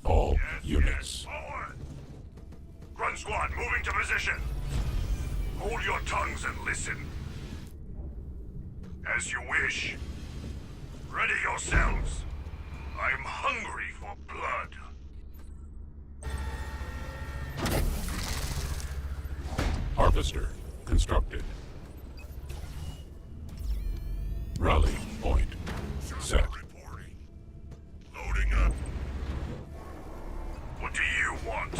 All units. Forward! Grunt Squad, moving to position. Hold your tongues and listen. As you wish. Ready yourselves. I'm hungry for blood. Harvester constructed. Rally point set. Reporting. Loading up. What do you want?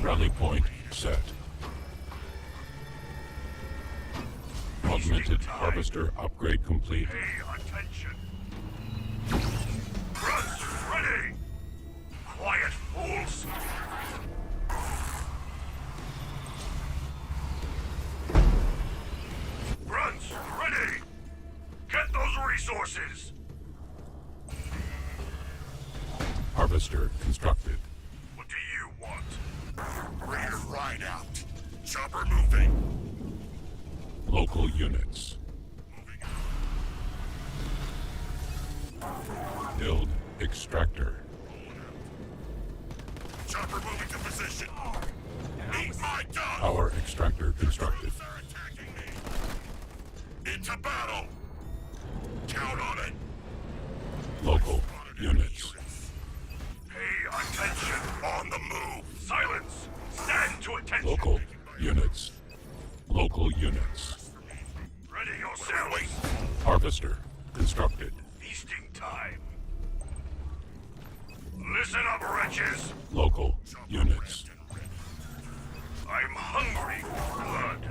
Rally point set. Augmented harvester upgrade complete. Pay attention. Grunts, ready! Quiet, fools! Grunts, ready! Get those resources! Harvester constructed. What do you want? Raider ride out. Chopper moving. Local units. Build extractor. Chopper moving to position. Meet my dog. Power extractor constructed. They're attacking me. Into battle. Count on it. Local units. Pay attention! On the move. Silence! Stand to attention! Local units. Local units. Ready yourselves! Harvester constructed. Feasting time! Listen up, wretches! Local units. I'm hungry for blood!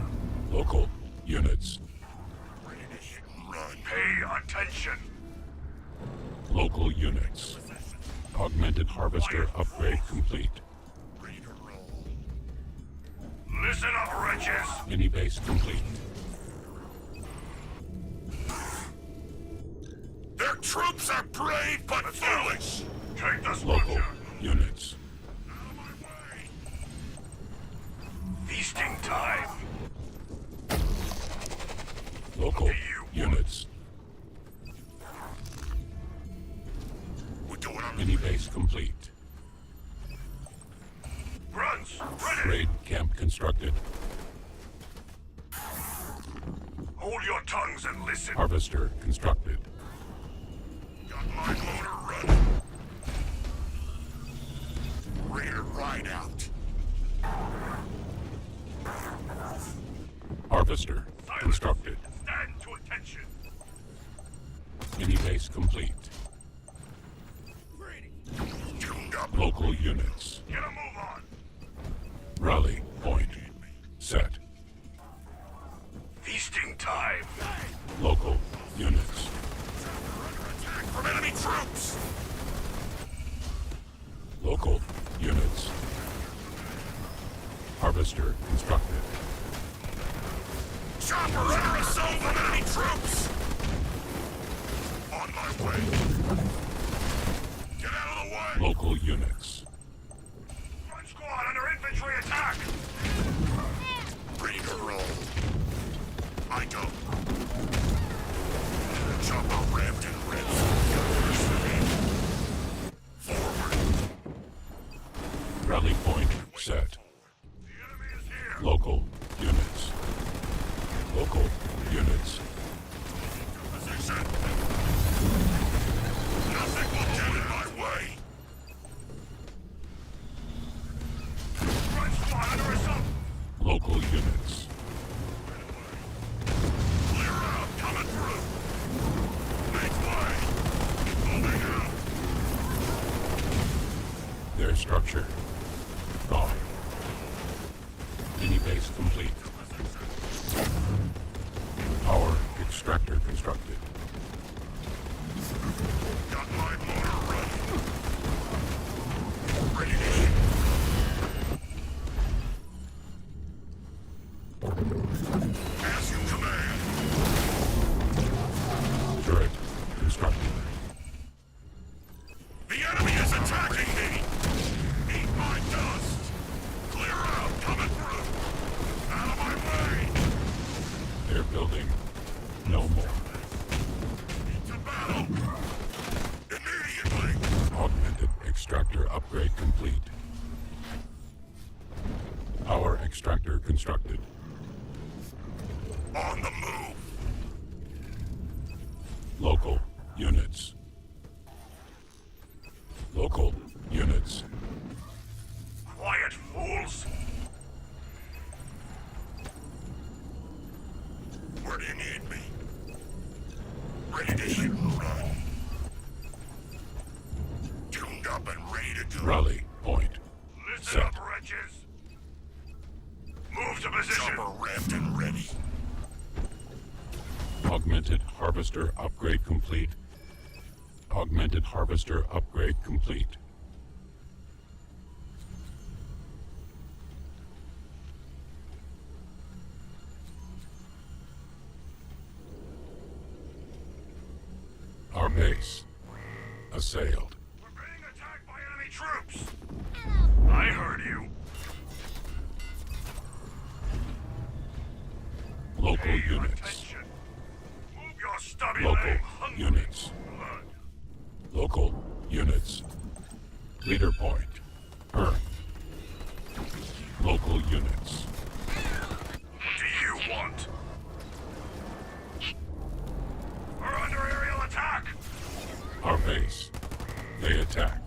Local units. Ready to hit and run. Pay attention! Local units. Augmented harvester upgrade complete. Ready to roll. Listen up, wretches! Mini base complete. Their troops are brave but foolish. Take the Local structure! units. Out of my way. Feasting time! Local units. We're doing our Mini base complete. Grunts, ready! Raid camp constructed. Hold your tongues and listen! Harvester constructed. got my motor running. Raider ride out. Harvester Silence. constructed. Stand to attention! Mini base complete. Tuned up. Local units. Get a move on! Rally point set. Feasting time! Local units. Under attack from enemy troops. Local units. Harvester constructed. Chopper under assault from enemy troops. On my way. Get out of the way. Local units. Front squad under infantry attack! Ready to roll. I go. Rally point set. The enemy is here. Local units. Local units. Position. Nothing will get in my way. Front squad under assault. Local units. Clear out. Coming through. Make way. Moving out. Their structure gone. Mini base complete. Power extractor constructed. Got my motor ready. Ready to hit. As you command. Turret constructed. The enemy is attacking me. Eat my dust. Clear out. Coming through. Out of my way. They're building no more. To battle. Immediately. Augmented extractor upgrade complete. Power extractor constructed. On the move. Local units. Local units. Quiet, fools. Where do you need me? Ready to hit and run. Tuned up and ready to go. Rally point Listen set. up, wretches. Move to position. Chopper ramped and ready. Augmented harvester upgrade complete. Augmented harvester upgrade complete. Our base assailed. We're being attacked by enemy troops. I heard you. Local Pay your units. attention. Move your stubby Local leg. Hungry units. blood. Local units. Leader point. Earth. Local units. What do you want? We're under aerial attack. Our base. They attack.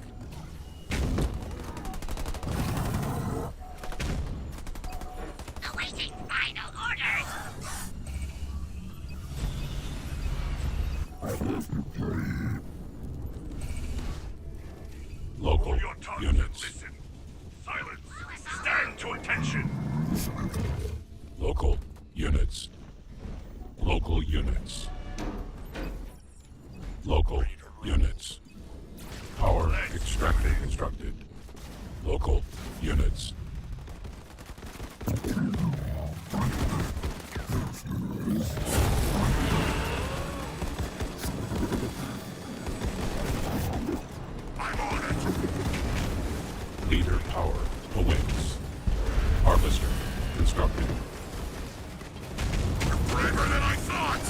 Awaiting final orders! Local Hold your tongues and units. listen. Silence. Stand to attention. Local units. Local units. Local units. Power extractor constructed. Local units. I'm on it. Leader power awaits. Harvester constructed. You're braver than I thought.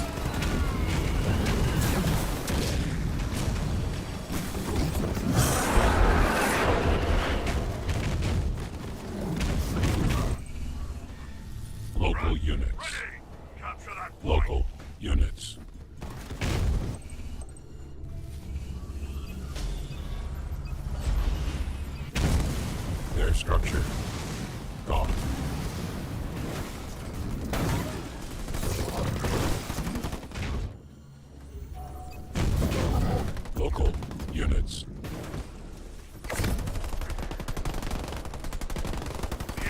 Local units. Ready. Capture that point. Local units. Their structure gone. Local units.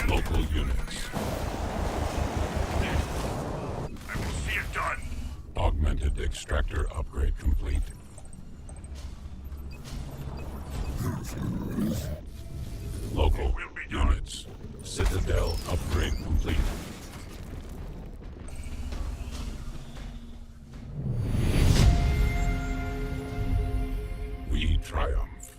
Local units. I will see it done. Augmented extractor upgrade complete. Local Will be done. units. Citadel upgrade complete. We triumph.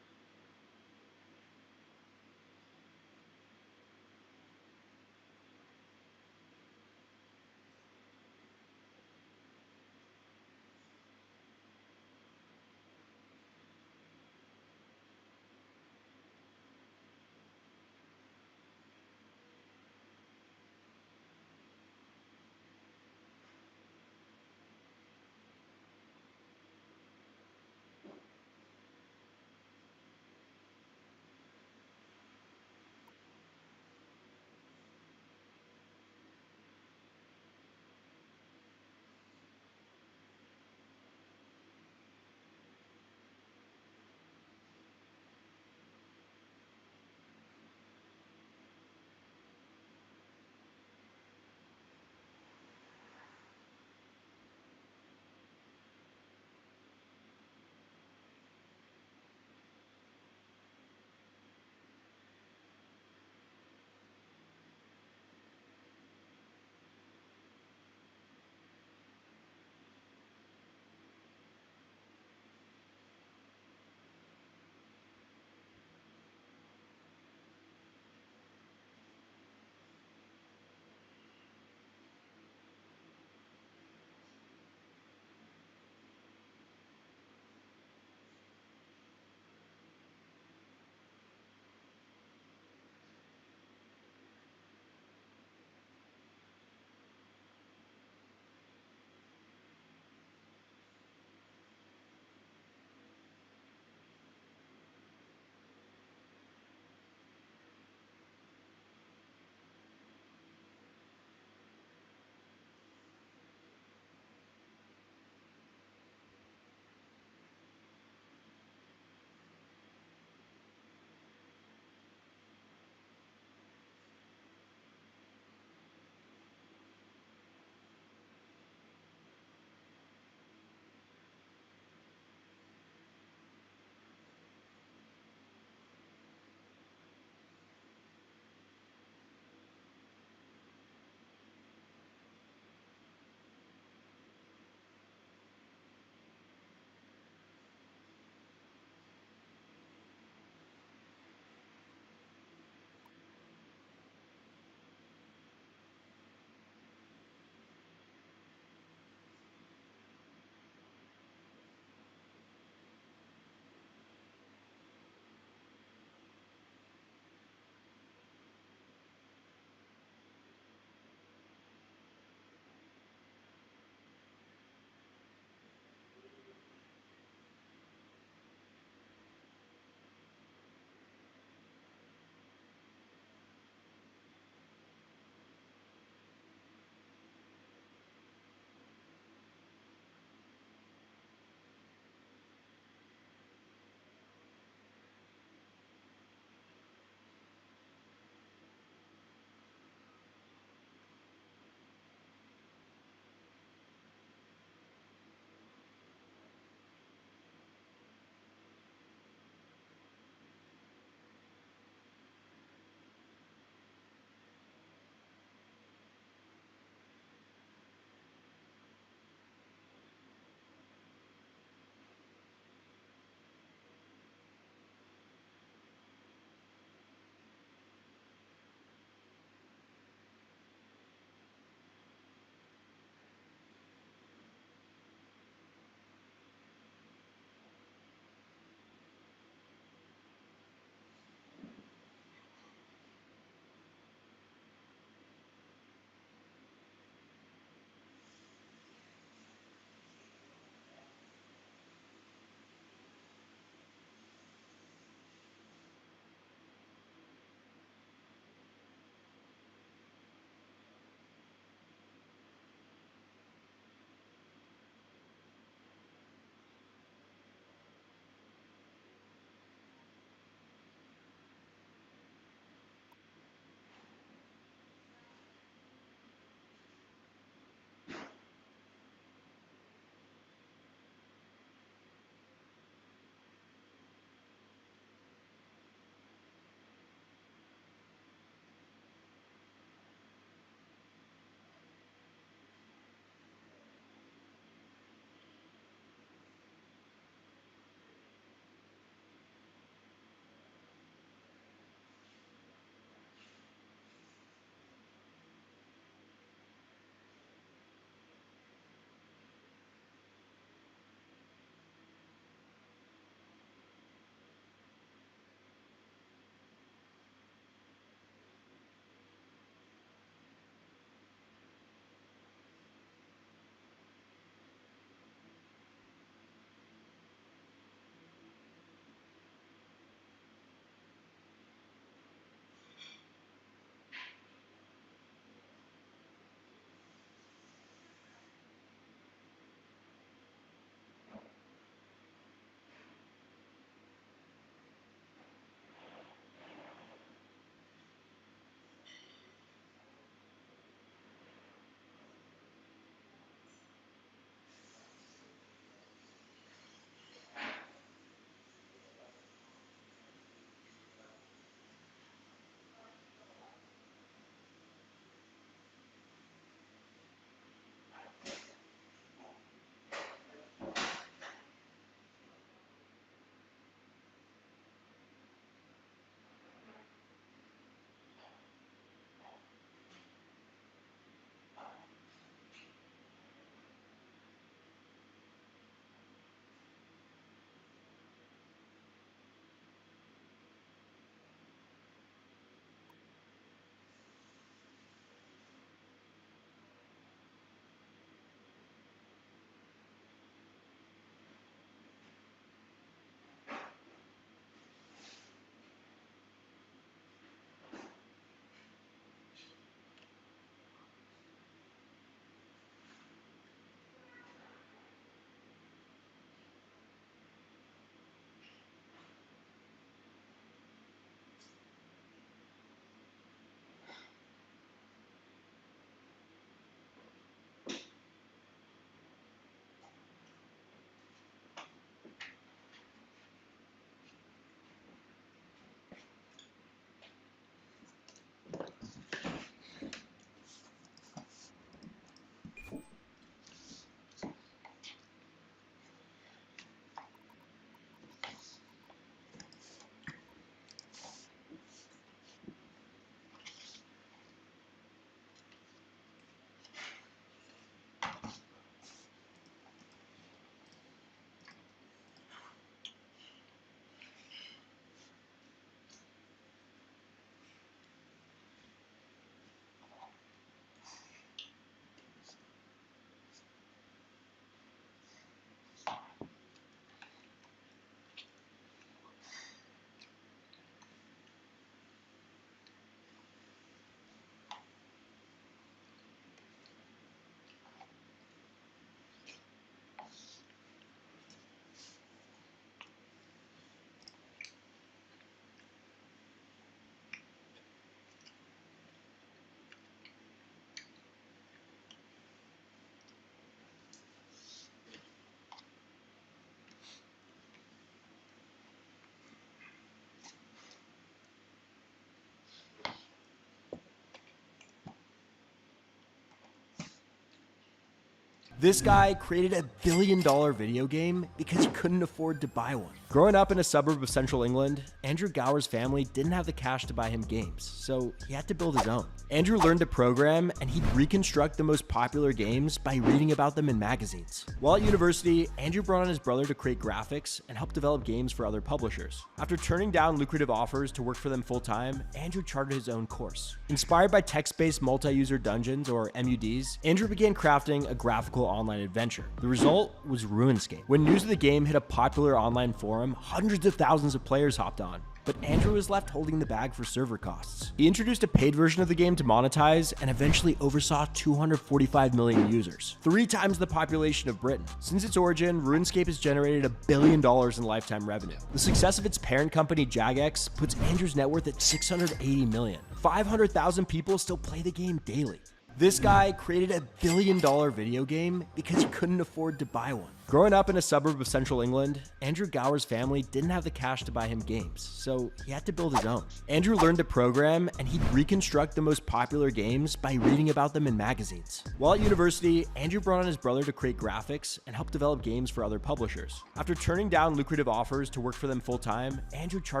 This guy created a billion-dollar video game because he couldn't afford to buy one. Growing up in a suburb of central England, Andrew Gower's family didn't have the cash to buy him games, so he had to build his own. Andrew learned to program, and he'd reconstruct the most popular games by reading about them in magazines. While at university, Andrew brought on his brother to create graphics and help develop games for other publishers. After turning down lucrative offers to work for them full-time, Andrew charted his own course. Inspired by text-based multi-user dungeons, or MUDs, Andrew began crafting a graphical online adventure. The result was RuneScape. When news of the game hit a popular online forum, hundreds of thousands of players hopped on. But Andrew was left holding the bag for server costs. He introduced a paid version of the game to monetize and eventually oversaw 245 million users, 3 times the population of Britain. Since its origin, RuneScape has generated $1 billion in lifetime revenue. The success of its parent company, Jagex, puts Andrew's net worth at $680 million. 500,000 people still play the game daily. This guy created a billion-dollar video game because he couldn't afford to buy one. Growing up in a suburb of central England, Andrew Gower's family didn't have the cash to buy him games, so he had to build his own. Andrew learned to program, and he'd reconstruct the most popular games by reading about them in magazines. While at university, Andrew brought on his brother to create graphics and help develop games for other publishers. After turning down lucrative offers to work for them full-time, Andrew charted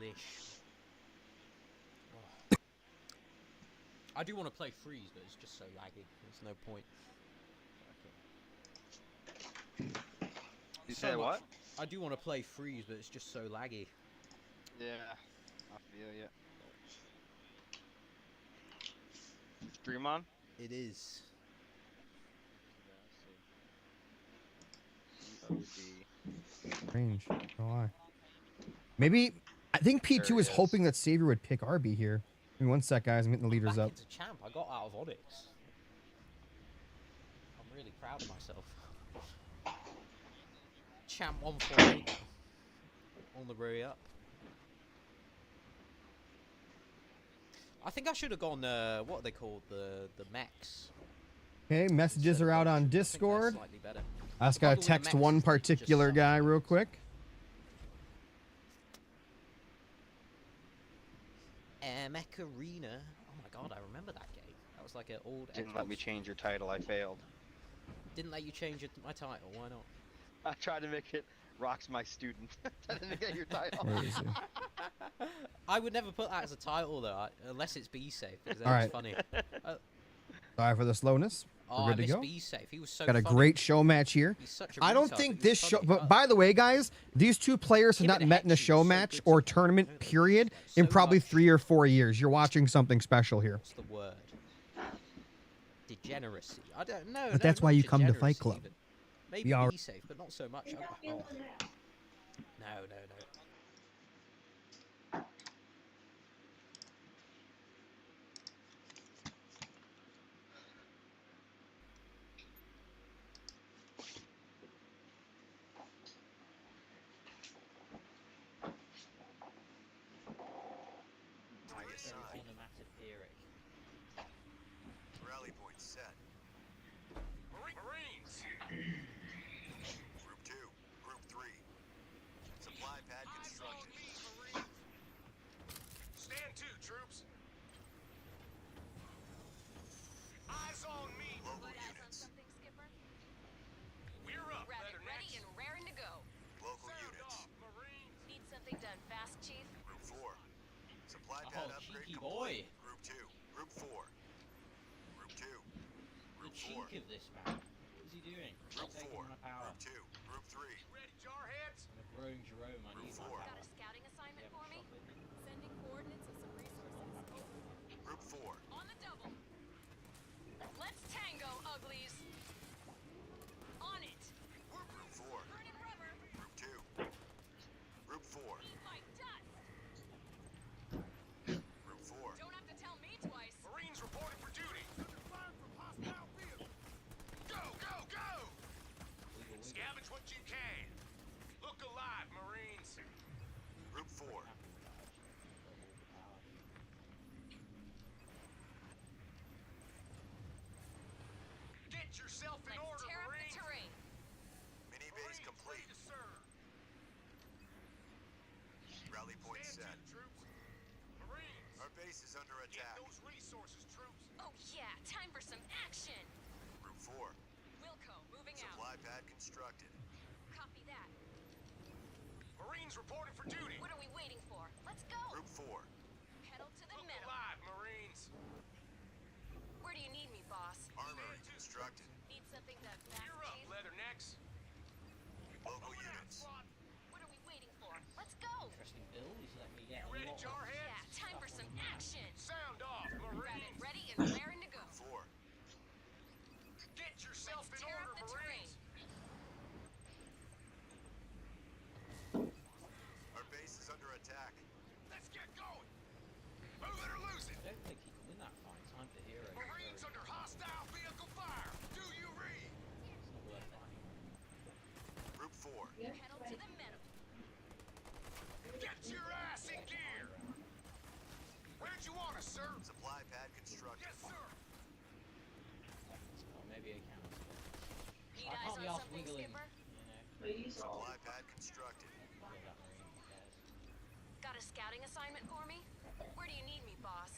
delish. I do want to play Freeze, but it's just so laggy. There's no point. You So say what? much- I do want to play Freeze, but it's just so laggy. Yeah, I feel ya. Stream on? It is. COD. Range. No lie. Maybe I think There P2 he is is. hoping that Savior would pick RB here. Give me one sec, guys. I'm getting the leaders Back up. into champ. I got out of Onyx. I'm really proud of myself. Champ 148 on the way up. I think I should have gone. What are they called? The mechs. Okay, messages are out on I think they're Discord. slightly better. I just gotta Probably the text mechs one just particular suck. guy real quick. Mech Arena. Oh my god, I remember that game. That was like an old. Didn't let me Xbox. change your title, I failed. Didn't let you change my title. Why not? I tried to make it Rock's my student. I didn't get your title. Where is he? I would never put that as a title though, unless it's Be Safe, because that's Alright. funny. Sorry for the slowness. Oh, We're I good to miss go. Be Safe. He was so Got a funny. great show match here. He's such a I don't retard, think but he was this show. funny, But by the way, guys, these two players have Him not and met in a Hexy show was so match good or together. tournament I know that. period So in probably much. 3 or 4 years. You're watching something special here. What's the word? Degeneracy. I don't know. But that's why you come to Fight Club. Maybe We are- Be Safe, but not so much. Oh. No, no, no. Very onomatopoeic. Rally point set. Marines! Group 2, Group 3. Supply pad constructed. Stand to, troops. Eyes on me. Local units. We're up, Rabbit ready Leathernecks. and raring to go. Local Sound units. off, Marines. Need something done fast, Chief? Group 4. Supply pad Oh, upgrade cheeky complete. boy. Group 2, Group 4. Group 2. The Group 4. cheek of this man. What is he doing? Group Taking 4. my power. Group 2. Group 3. Ready, jarheads? I'm a grown Jerome. I Group need my 4. power. Got a scouting assignment Yeah, for me? stop it. Sending coordinates of some resources. Group 4. On the double. Let's tango, uglies. On it. Group 4. Burning rubber. Group 2. Group 4. Eat my dust. Group 4. Don't have to tell me twice. Marines reporting for duty. Under fire from hostile vehicles. Go, go, go! Scavenge what you can. Look alive, Marines. Group 4. Get yourself in Let's order, tear up the Marines. terrain. Mini base Marines complete. ready to serve. Rally point set. Stand to, troops. Marines. Our base is under Get attack. those resources, troops. Oh yeah, time for some action. Group 4. Wilco, moving out. Supply pad constructed. Copy that. Marines reporting for duty. What are we waiting for? Let's go. Group 4. Pedal to the Look metal. alive, Marines. Where do you need me, boss? Armory constructed. Need something done fast, You're up, Chief? Leathernecks. Local Moving out, units. squad. What are we waiting for? Let's go. Interesting build. He's let me get You ready, a lot of jarheads? Yeah, time for some action. Sound off, Rabbit Marines. ready and raring to go. 4. Get yourself Let's in tear order, up the terrain. Marines. Our base is under attack. Let's get going. Move it or lose it. I don't think he can win that fight. Time for hero. Marines under hostile vehicle fire. Do you read? It's not worth fighting. Group 4. Pedal to the metal. Get your ass in gear. Where'd you want us, sir? Supply pad constructed. Yes, sir. Or maybe I can. Need I eyes can't be on off something, wiggling. Skipper? You know, Supply pad constructed. with that marine. Who cares? Got a scouting assignment for me? Where do you need me, boss?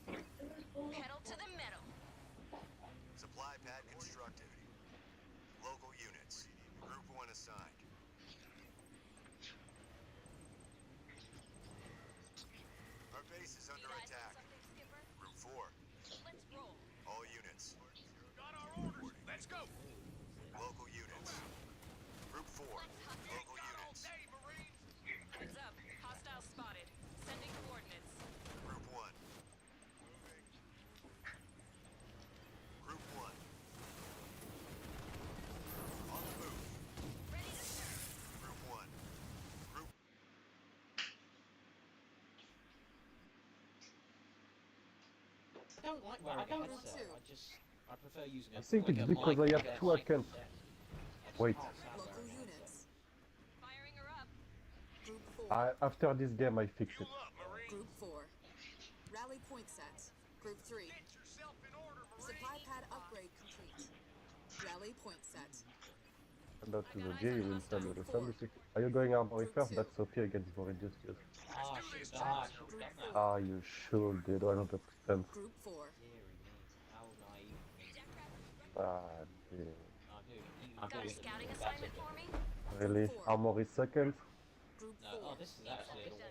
Pedal to the metal. Supply pad constructed. Local units. Group 1 assigned. is under Need eyes on attack. something, Skipper? Group 4, Let's roll. all units. Got our orders. Let's go. Local units. Group 4, local Got all units. day, Marines. Heads up. Hostile spotted. Sending coordinates. Group 1. Group 1. On the move. Ready to serve. Group 1. Group I don't like wearing a headset. I prefer using a. I think like it's a because mic I have two mic accounts. headset. Wait, Local units. Firing her up. Group 4. after this game I fix it. Fuel up, Marines. Group 4. Rally point set. Group 3. Get yourself in order, Marines. Supply pad upgrade complete. Rally point set. That is a J will send you the 76. Are you going armory first? That's OP against more reduced use. Ah, I should have done Group that. 4. Ah, you should, dude, 100%. Group 4. Deary me. How naive. Ah, dude. I'm Got a doing scouting it. assignment for me? Really? Armory second? Group No, 4. oh, this is actually a build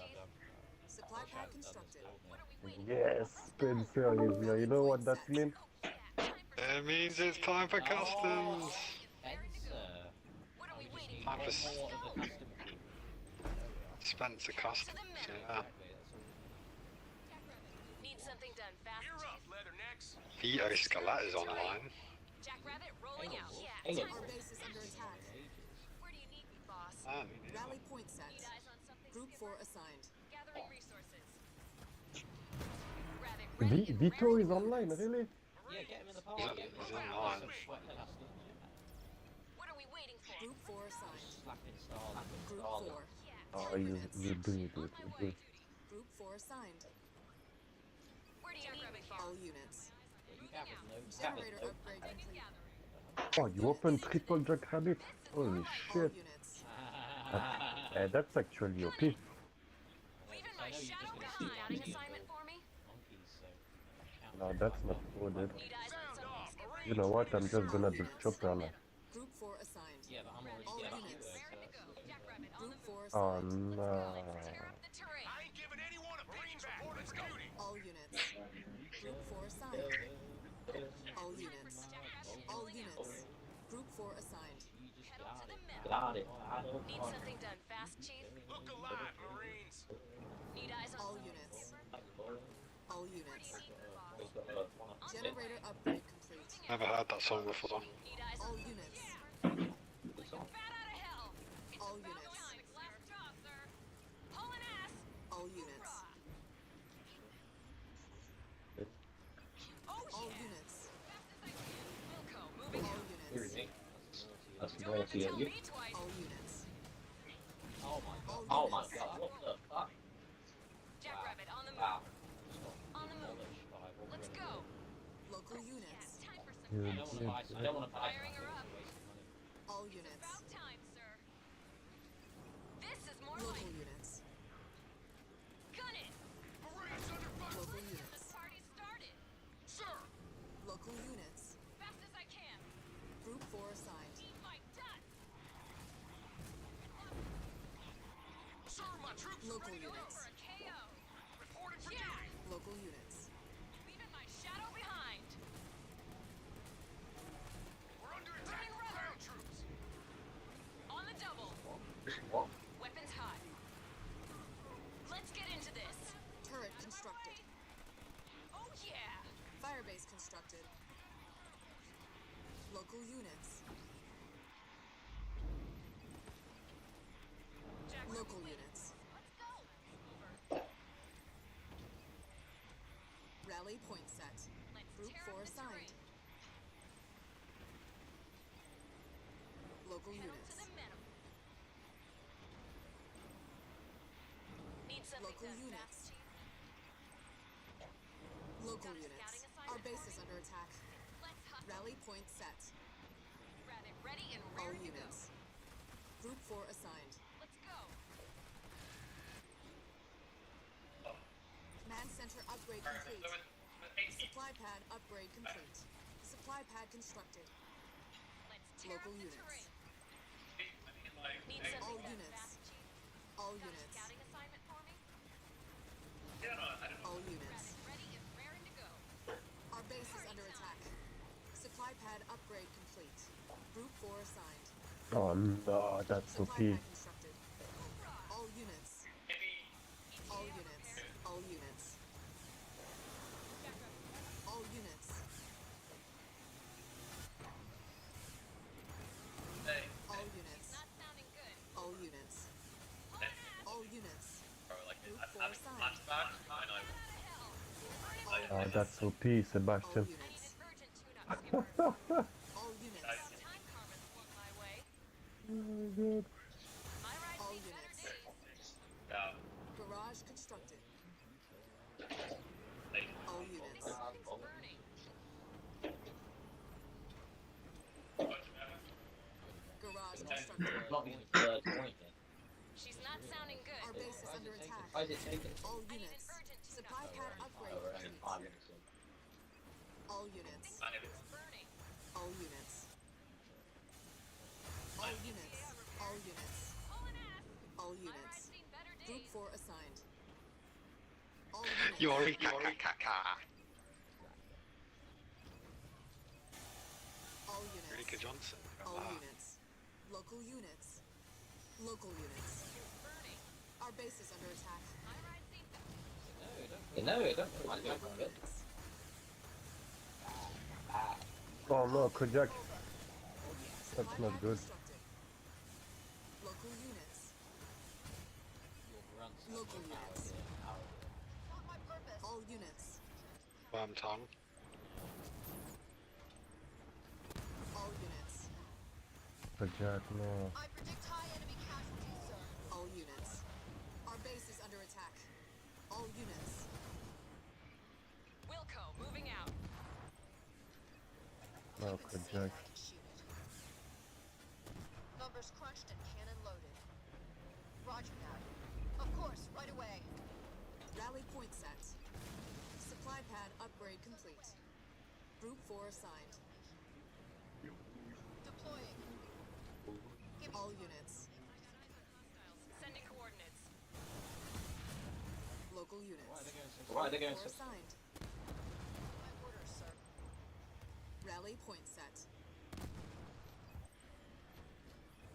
I've done. Supply pad constructed. What are we waiting Yes, Spencer is here. You know what that means? for? Yeah, time for It means it's time for customs. Spencer. What are we waiting Time for? for More of the custom queue. Spencer customs. Yeah. Exactly, that's all. Need something done fast, Gear up, Chief? Leathernecks. Vito Skelet is online. Jackrabbit rolling out. Yeah, Hang on. time Our for base is under attack. Where do you need me, boss? Rally point set. Need eyes on something, Group Skipper? 4 assigned. Gathering resources. Rabbit ready and Vito raring is to go. online, really? Yeah, get him in the party. He's Get him in online. the party. Sweat the customs. What are we waiting for? Group 4 assigned. Slapping stars. Group 4. Yeah, Oh, time you for do it, on you my way. do. Group 4 assigned. Where do you need me, All boss? units. You gathered no. Generator upgrade complete. Oh, you open triple jackrabbit? Holy All shit. units. That's actually OP. Leaving I my know you're shadow just gonna behind. steal Scouting money assignment for me? monkeys, so. No, that's not good, dude. Need eyes on Sound off, something, Marines. You know what? I'm just gonna build chopper now. Group 4 assigned. Yeah, but I'm already All getting units. you, Raring to go. Jackrabbit on Group the 4 move. Oh assigned. no. Tear up the terrain. I ain't giving anyone a Marines reporting duty. All units. Group 4 assigned. All units. All units. Group 4 assigned. You just Pedal to the metal. got it. Need something done fast, Chief? Look alive, Marines. Need eyes on All something, units. Skipper? All Where do units. you need me, boss? Generator upgrade complete. Never heard that song before. Need eyes All on units. bat out of hell. It's All about units. time. Last job, sir. Hauling ass. All units. Oh All yeah. units. Fast as I can. Wilco, moving All out. units. That's Don't have to tell me twice. All units. Oh my god. All Oh my units. god. What the fuck? Jackrabbit on the move. Wow. On the move. Let's go. Local Yeah, units. time for some I don't want to buy. I don't want to buy. Firing her up. All units. About time, sir. This is more Local like units. gun it. Marines under fire. Local This units. party started. Sir. Local units. Fast as I can. Group 4 assigned. Eat my dust. Sir, my troops are Local ready to Going units. for a KO. Reporting for Yeah. duty. Local units. Leaving my shadow behind. We're under attack. Running rubber. Ground troops. On the double. Weapons hot. Let's get into this. Turret constructed. Oh yeah. Firebase constructed. Local units. Jack, Local units. let's go. Rally point set. Let's Group tear 4 up the assigned. terrain. Local Pedal units. to the metal. Need something Local done units. fast, Chief? Local Got a units. scouting assignment Our base for is me? under attack. Let's hustle. Rally point set. Rabbit ready and All raring to go. units. Group 4 assigned. Let's go. Command center upgrade complete. Supply pad upgrade complete. Supply pad constructed. Let's tear Local up the units. terrain. Need something All done units. fast, Chief? All Got a units. scouting assignment for me? All units. Our base is under attack. Supply pad upgrade complete. Group 4 assigned. Oh no, that's Supply OP. pad constructed. All units. All units. All units. All units. All units. All units. All units. Group 4 assigned. Oh, that's OP, All Sebastian. units. All units. All units. Garage constructed. All units. Garage constructed. She's not sounding good. Our base is under attack. All units. Supply pad upgrade complete. All units. All units. All units. All units. All units. Group 4 assigned. All units. Yori Kaka. All units. Rika Johnson. All Ah. units. Local units. Local units. Our base is under attack. Local units. Oh no, Kojak. Supply That's not pad good. constructed. Local units. Local units. All units. Worm tongue. All units. Kojak, no. I predict high enemy casualties, sir. All units. Our base is under attack. All units. Wilco, moving out. No, Kojak. Numbers crunched and cannon loaded. Roger that. Of course, right away. Rally point set. Supply pad upgrade complete. Group 4 assigned. Deploying. All units. Sending coordinates. Local units. Why are they going Group 4 so- assigned. My orders, sir. Rally point set.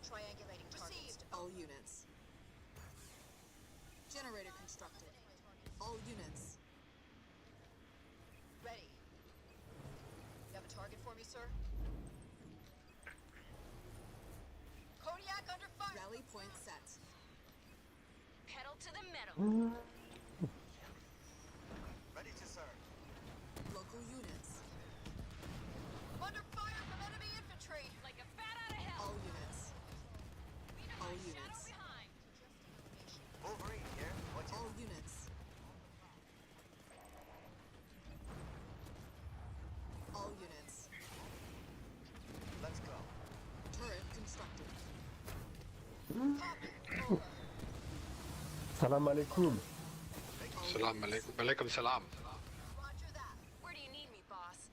Triangulating targets. All units. Generator constructed. All units. Ready. You have a target for me, sir? Kodiak under fire. Rally point set. Pedal to the metal. Ready to serve. Local units. Under fire from enemy infantry. Like a bat out of hell. All units. We know all my shadow units. behind. Wolverine here. What's All units. All units. Let's go. Turret constructed. Salam alaikum. Salam alaikum. Alaikum salam. Roger that. Where do you need me, boss?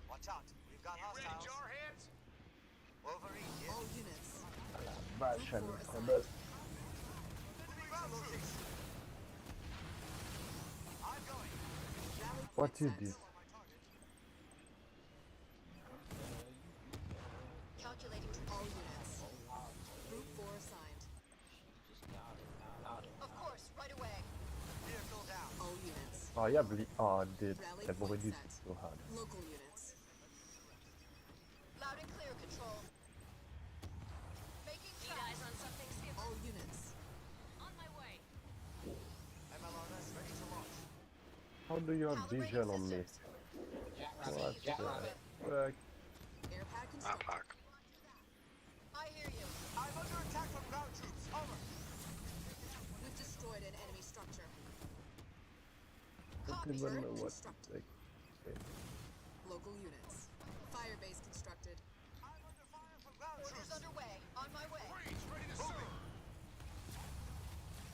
Watch out. We've got hostiles. Jarheads? Wolverine here. All units. Vache, Group 4 elle assigned. est Moving ground troops. I'm going. Rally What point is set. this? Calculating all units. Group 4 assigned. Of course, right away. Vehicle down. All units. Oh, yeah, oh, dude. Rally That point already set. so hard. Local units. Loud and clear, control. Making Need eyes on something, Skip? all units. On my way. MLRS ready to launch. How do you have vision on me? What the fuck? Air pad Map constructed. hack. I hear you. I'm under attack from ground troops. Over. We've destroyed an enemy structure. I don't Copy. even Turret know what to constructed. say. Local units. Fire base constructed. I'm under fire from ground Orders troops. underway. On my way. Marines ready to serve.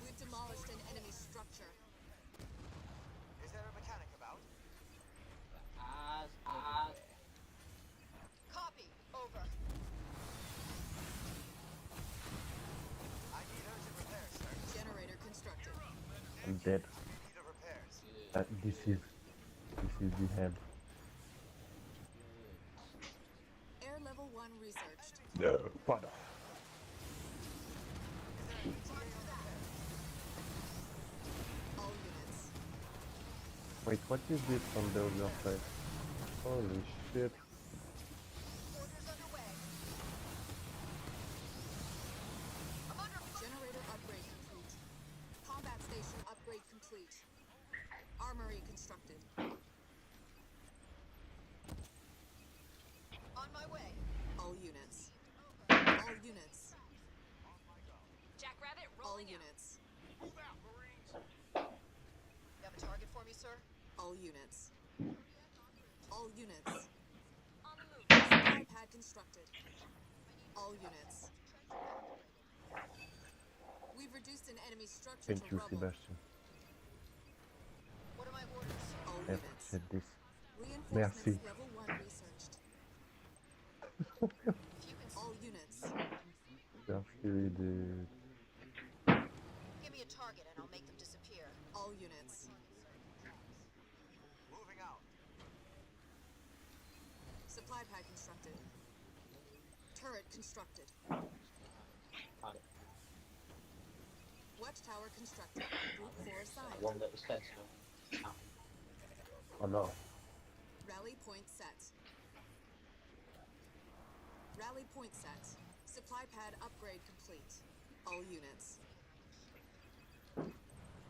We've demolished an enemy structure. Is there a mechanic about? Copy. Over. I need urgent repair, sir. Generator constructed. I'm dead. Need a This is the end. Air level 1 researched. No, father. All units. Wait, what is this on the other side? Holy shit. Orders underway. I'm under generator upgrade complete. Combat station upgrade complete. Armory constructed. On my way. All units. All units. Jackrabbit All rolling out. units. Move out, Marines. You have a target for me, sir? All units. All units. On the move. Supply pad constructed. All units. We've reduced an enemy structure Thank to you, rubble. Sebastian. What are my orders? All I units. appreciate this. Reinforcements Merci. level 1 researched. All units. Merci, dude. Give me a target and I'll make them disappear. All units. Moving out. Supply pad constructed. Turret constructed. Watchtower constructed. Group 4 assigned. One that was fenced. Oh no. Rally point set. Rally point set. Supply pad upgrade complete. All units.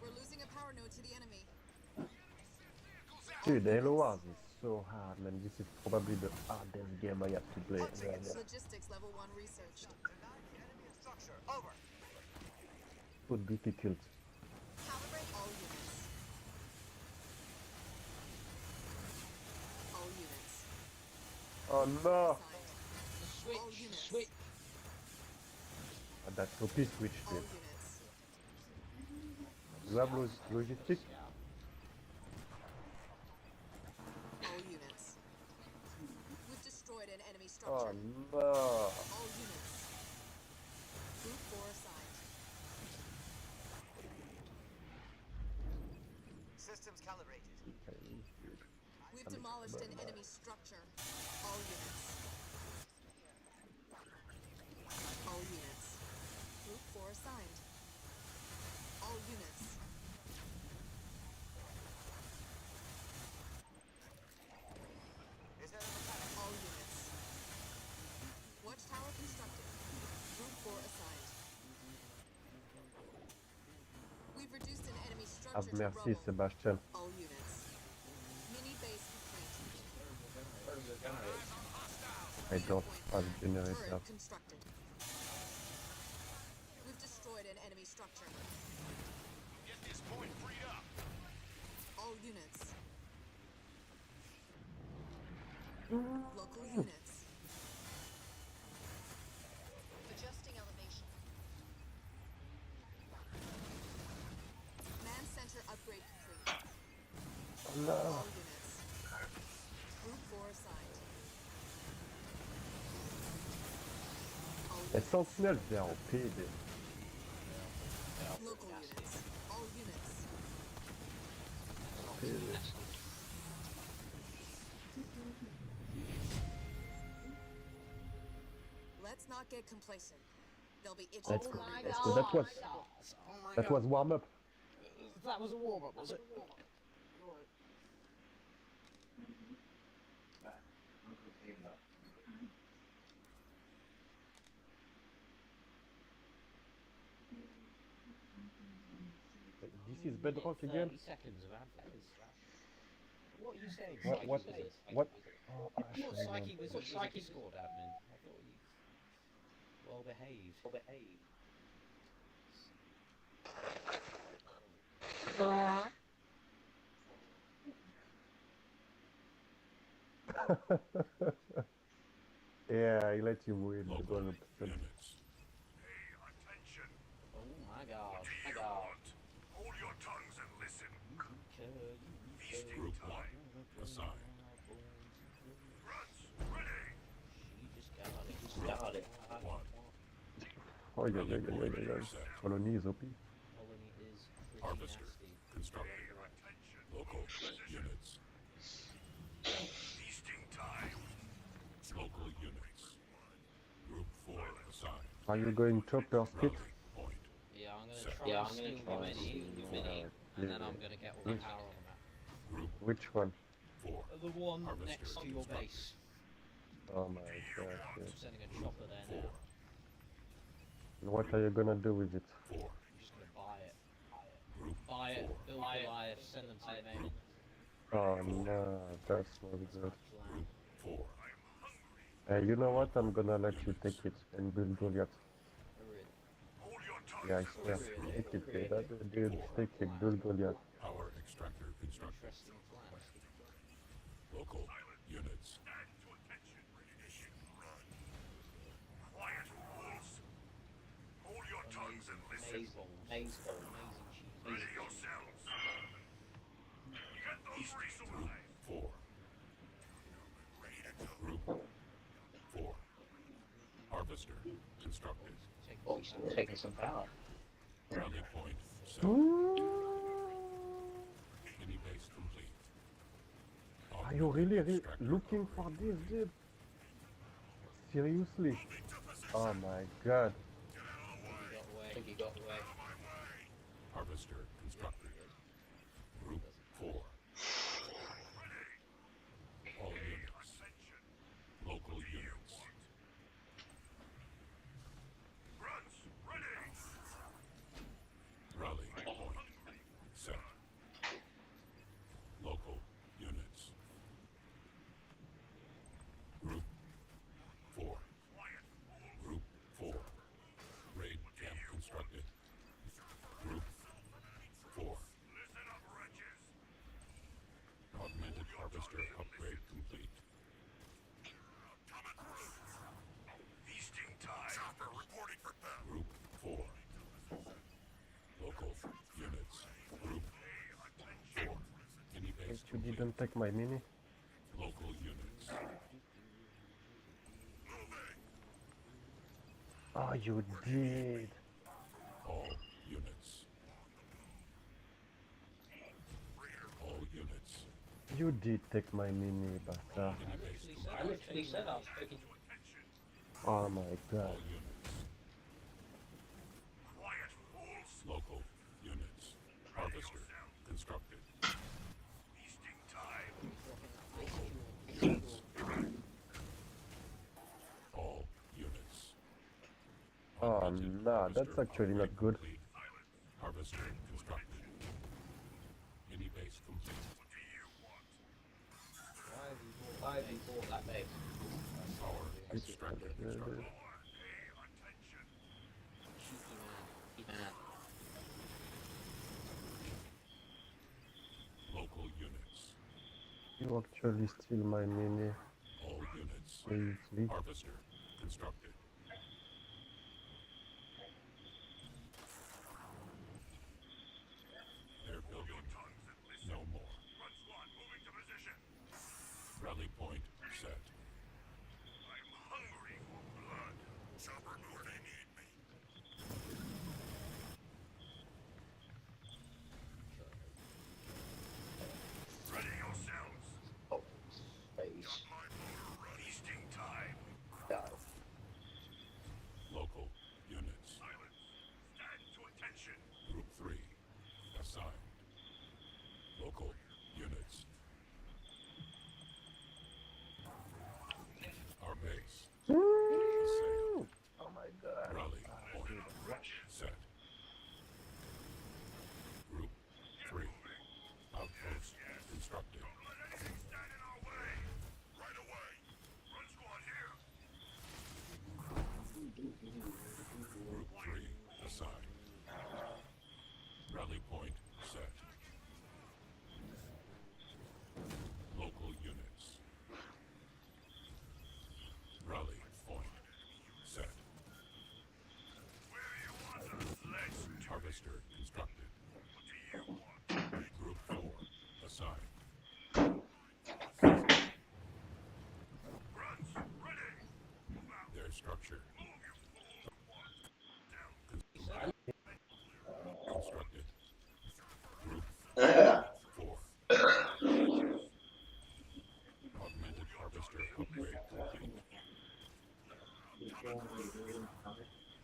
We're losing a power node to the enemy. Dude, Halo Wars is so hard, man. This is probably the hardest game I have to play. Logistics level 1 researched. Enemy structure. Over. So difficult. Calibrate all units. All units. Oh no! Assigned. All units. Switch. That OP switch, All dude. units. You have logistics? All units. We've destroyed an enemy Oh structure. no! All units. Group 4 assigned. Systems calibrated. We've demolished an enemy structure. All units. All units. Group 4 assigned. All units. Is there a mechanic? All units. Watchtower constructed. Group 4 assigned. We've reduced an enemy structure to Merci, rubble. Sebastian. All units. Mini base complete. I don't have generator. Turret constructed. We've destroyed an enemy structure. Get this point freed up. All units. Local units. Adjusting elevation. Man center upgrade complete. Oh no! All units. Group 4 assigned. All The units. Sentinels, they are OP, dude. Local units. All units. Let's not get complacent. They'll be itching Let's for go. revenge. Let's go. That was warm up. That was a warm up, was it? This is Bedrock again. 30 seconds of advert. What are you saying? What? Psyche What? Wizard? What? Oh, I thought Ashley, Psyche man. Wizard was a Discord admin. I thought he well behaved. Well behaved. Yeah, I let you win. Local 100%. units. Pay attention. Oh my god. You want. Hold your tongues and listen. Feasting Group 1. time. Assigned. Grunts, ready. She just got it. 1. Oh, yeah. Colony is OP. Colony is pretty Harvester. nasty. Constructed. Local units. Feasting time. Local units. Group 4 assigned. Are you going chopper speed? Rally point. Yeah, I'm gonna Set. try and steal your mini, and then I'm gonna get all the power on that. Group Which one? 4. The one Harvester next to your constructed. base. Oh my god, I'm yes. sending a chopper there 4. now. And what are you gonna do with it? 4. I'm just gonna buy it. Group Buy it, 4. build Goliath, send them to the main. Oh no, that's not good. Plan. Group 4. Hey, you know what? I'm gonna let you take it and build Goliath. Really. Hold your tongue. Yeah, I swear. Take it, dude. Take it, build Goliath. Power extractor constructed. Interesting plan. Local units. Stand to attention. Ignition run. Quiet, fools. Hold your tongues and listen. Maze ball, amazing cheese. Ready yourselves. Get those resupplies. 4. Ready to go. Group 4. Harvester constructed. Taking some power. Rally point set. Mini base complete. Are you really looking for this, dude? Seriously? Oh my god. I think he got away. Harvester constructed. Group 4. All units. Local units. Grunts, ready. Rally point set. Local units. Group 4. Group 4. Raid camp constructed. Group 4. Listen up, wretches. Augmented harvester upgrade complete. Feasting time. Chopper reporting for them. Group 4. Local units. Group 4. Mini base You complete. didn't take my mini? Local units. Oh, you did. All units. All units. You did take my mini, bastard. Mini base complete. I literally said I was taking. Oh my All god. units. Quiet, fools. Local units. Harvester constructed. Feasting time. All units. Oh nah, that's actually not good. Complete. Harvester constructed. Mini base complete. What do you want? Why have you bought that base? Power extractor constructed. Pay attention. Cheeky man. Local units. You actually steal my mini. All units. Seriously? Harvester constructed. They're building. Tongues and listen. No more. Grunts 1, moving to position. Rally point set. I'm hungry for blood. Chopper move, they need me. Ready yourselves. Base. My motor running. Feasting time.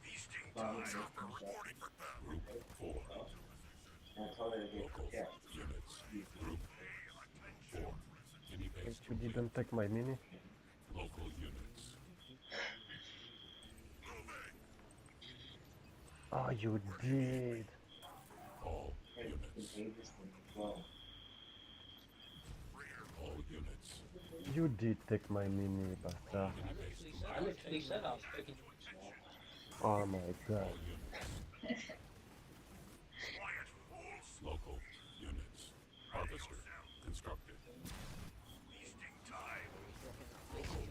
Feasting time. Chopper reporting for battle. Group 4. Local units. Group 4. Guinea base You complete. didn't take my mini? Local units. Moving. Oh, you did. All units. Rear. All units. You did take my mini, bastard. Guinea base complete. Oh my god. All units. Quiet fools. Local units. Harvester constructed. Feasting time. Local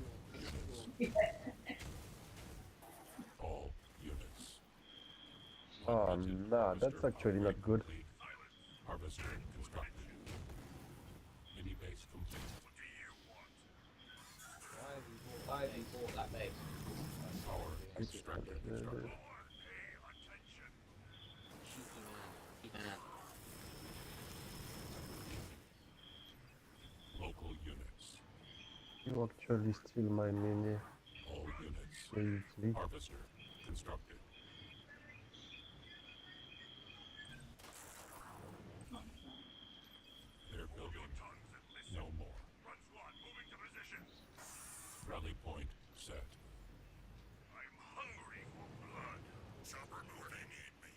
units. All units. Oh nah, that's actually not good. Complete. Harvester constructed. Mini base complete. What do you want? Why have you bought that base? Power extractor constructed. Pay attention. Cheeky man. Cheeky man. Local units. You actually steal my mini. All units. Seriously? Harvester constructed. They're building. No more. Runs one. Moving to position. Rally point set. I'm hungry for blood. Chopper moving. They need me.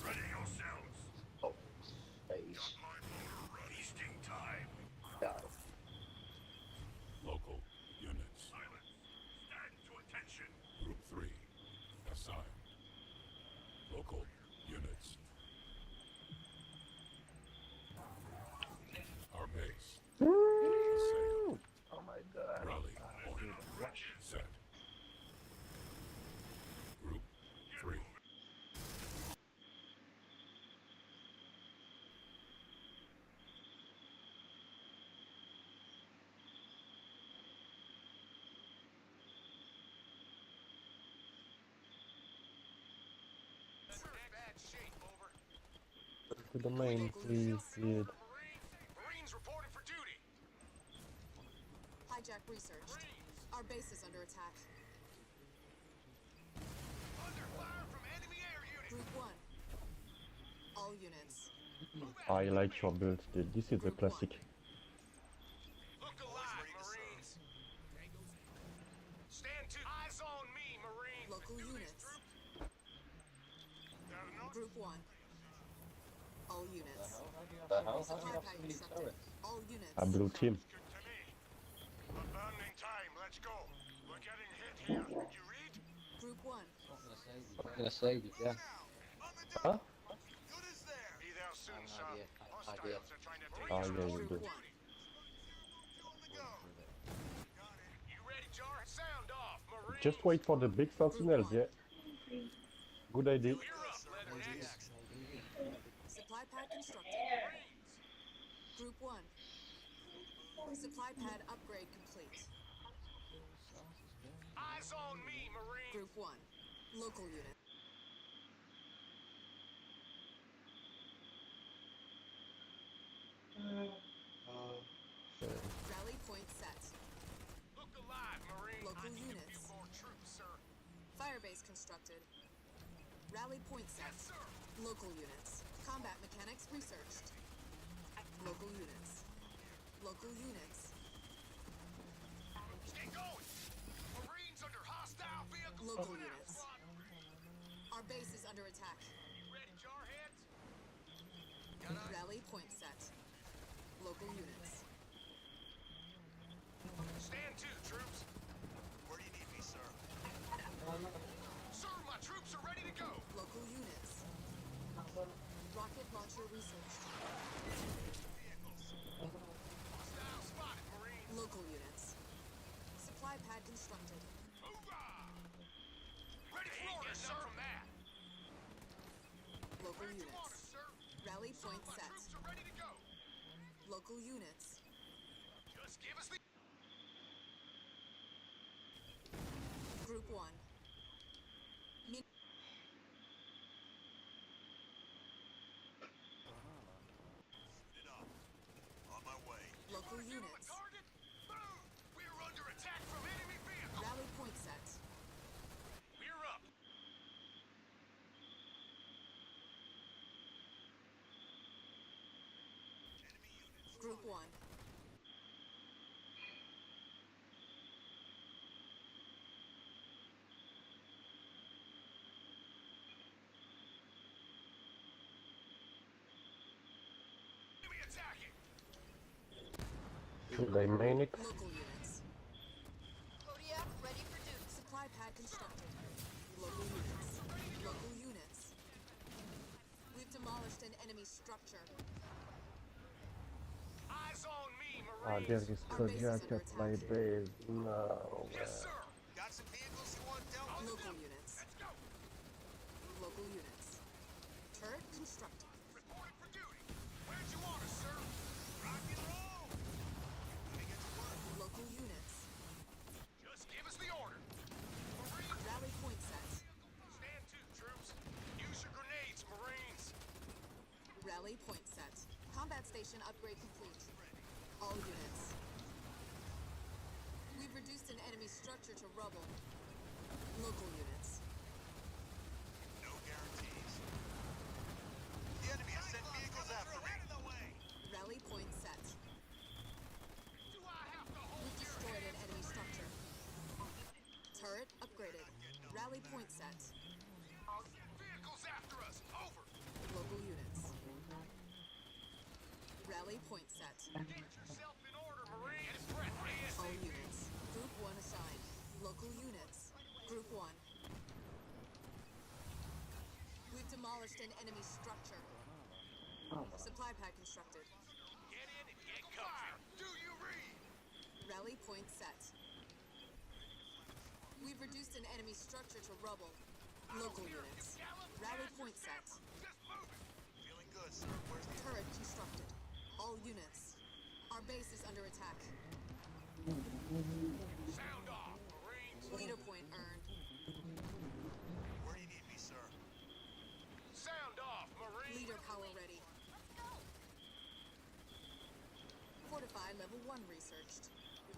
Ready yourselves. Oh, space. Got my motor running. Feasting time. Go. Local units. Silence. Stand to attention. Group 3. Assigned. Local units. Our base. Assailed. Oh my god. Rally point set. Group 3. Bad shape, over. To the main, please, dude. Marines reported for duty. Hijack researched. Our base is under attack. Under fire from enemy air units. Group 1. All units. I like your build, dude. This is a classic. Look alive, Marines. Stand to. Eyes on me, Marines. Local units. Group 1. All units. The hell? How do Supply you have pack so many constructed. turrets? All units. A blue team. Good to me. Abandoning time. Let's go. We're getting hit here. Did you read? Group 1. I'm gonna save you, yeah. Huh? Good as there. Be there soon, I sir. have an idea. I have an idea. Hostiles are trying to take Oh yeah, you Group do. 1. You ready, Jar? Sound off, Marines. Just wait for the big sentinels, yeah. Good idea. You're up, Leatherheads. Supply pad constructed. Group 1. Supply pad upgrade complete. Eyes on me, Marines. Group 1. Local unit. Rally point set. Look alive, Marines. Local I need a units. few more troops, sir. Firebase constructed. Rally point set. Yes, sir. Local units. Combat mechanics researched. Local units. Local units. Stay going. Marines under hostile vehicle. Local Going out, units. squad. Our base is under attack. You ready, Jarheads? Rally point set. Local units. Stand to, troops. Where do you need me, sir? Sir, my troops are ready to go. Local units. Rocket launcher researched. Hostile spotted, Marines. Local units. Supply pad constructed. Hoorah! Ready for orders, sir. From that. Local Where'd you want units. us, sir? Rally Sir, point my set. troops are ready to go. Local units. Just give us the... Group 1. Min- On my way. Local units. Target? Move! We're under attack from enemy vehicles! Rally point set. We're up! Group 1. Enemy attacking! Should I main it? Local units. Kodiak ready for duty. Supply pad constructed. Local units. Local units. We've demolished an enemy structure. Eyes on me, Ah, Marines! there is Kodiak at my base. No. Yes, sir! Got some vehicles you want dealt with? Local units. Let's go! Local units. Turret constructed. Reporting for duty! Where'd you want us, sir? Rock and roll! Let me get to work. Local units. Just give us the order. Marines, Rally point set. stand to, troops. Use your grenades, Marines. Rally point set. Combat station upgrade complete. All units. We've reduced an enemy structure to rubble. Local units. No guarantees. The enemy has sent vehicles after me. Rally point set. Do I have to hold We've your destroyed an hand? enemy structure. Turret upgraded. Rally point set. Vehicles after us. Over. Local units. Rally point set. Get yourself in order, Marine. Get breath. All units. Group 1 assigned. Local units. Group 1. We've demolished an enemy structure. Supply pad constructed. Get in and get comfy. Do you read? Rally point set. We've reduced an enemy structure to rubble. Local units. Rally point set. Just move it. Feeling good, sir. Where's the Turret constructed. All units. Our base is under attack. sound off, Marines? Leader point earned. Where do you need me, sir? Sound off, Marines. Leader power ready. Fortify level 1 researched.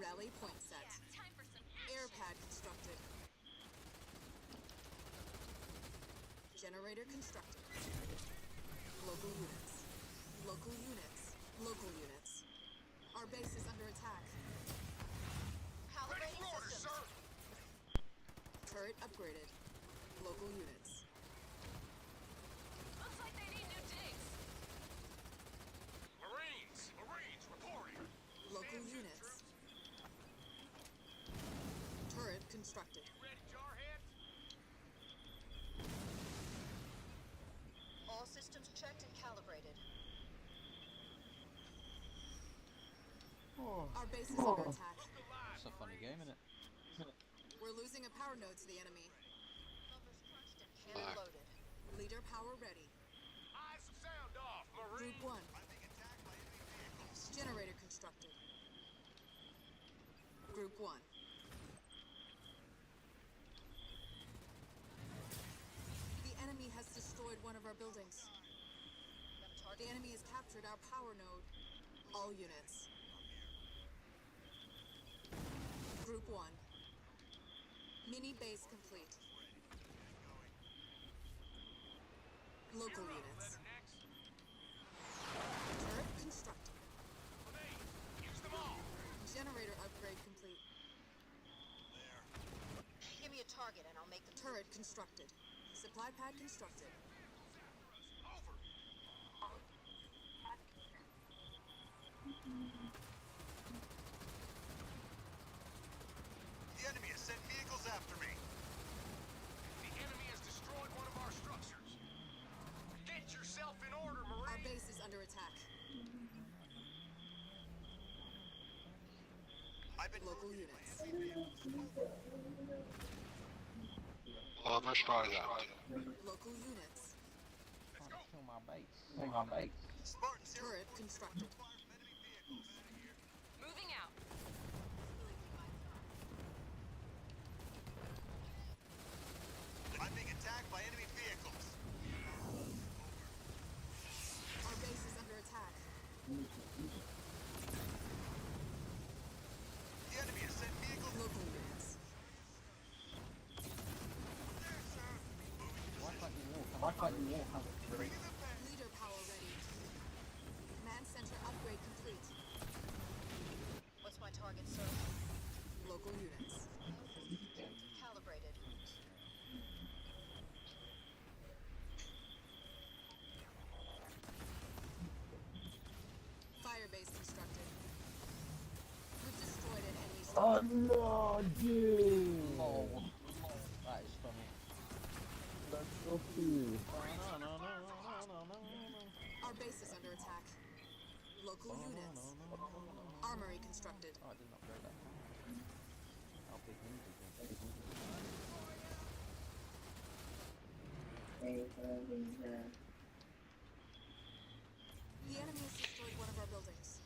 Rally point set. Time for some Air pad constructed. Generator constructed. Local units. Local units. Local units. Our base is under attack. Ready Calibrating for orders, systems. sir. Turret upgraded. Local units. Looks like they need new digs. Marines, reporting. Local units. Turret constructed. You ready, Jarhead? All systems checked and calibrated. Our base is under attack. Look alive, It's a funny game, isn't it? We're losing a power node to the enemy. Cannon Fuck. loaded. Leader power ready. Eyes and sound off, Marines. Group 1. I'm being attacked by enemy vehicles. Generator constructed. Group 1. The enemy has destroyed one of our buildings. The enemy has captured our power node. All units. Group 1. Mini base complete. Local units. Next. Turret constructed. Grenades. Use them all. Generator upgrade complete. Give me a target and I'll make the turret constructed. Supply pad constructed. Over. The enemy has sent vehicles after me. The enemy has destroyed one of our structures. Get yourself in order, Our Marine. base is under attack. I've been Local units. Overstarted. Local units. Let's go. Kill my base. Kill my base. Spartan zero. Turret constructed. Fire from enemy vehicles. Moving out. I'm being attacked by enemy vehicles. Our base is under attack. Leader power ready. Command center upgrade complete. What's my target, sir? Local units. Calibrated. Firebase constructed. We've destroyed an enemy Oh structure. no, dude! Oh, that is funny. That's OP. Our base is under attack. Local units. Armory constructed. Oh, I didn't upgrade that. How big news is it? The enemy has destroyed one of our buildings.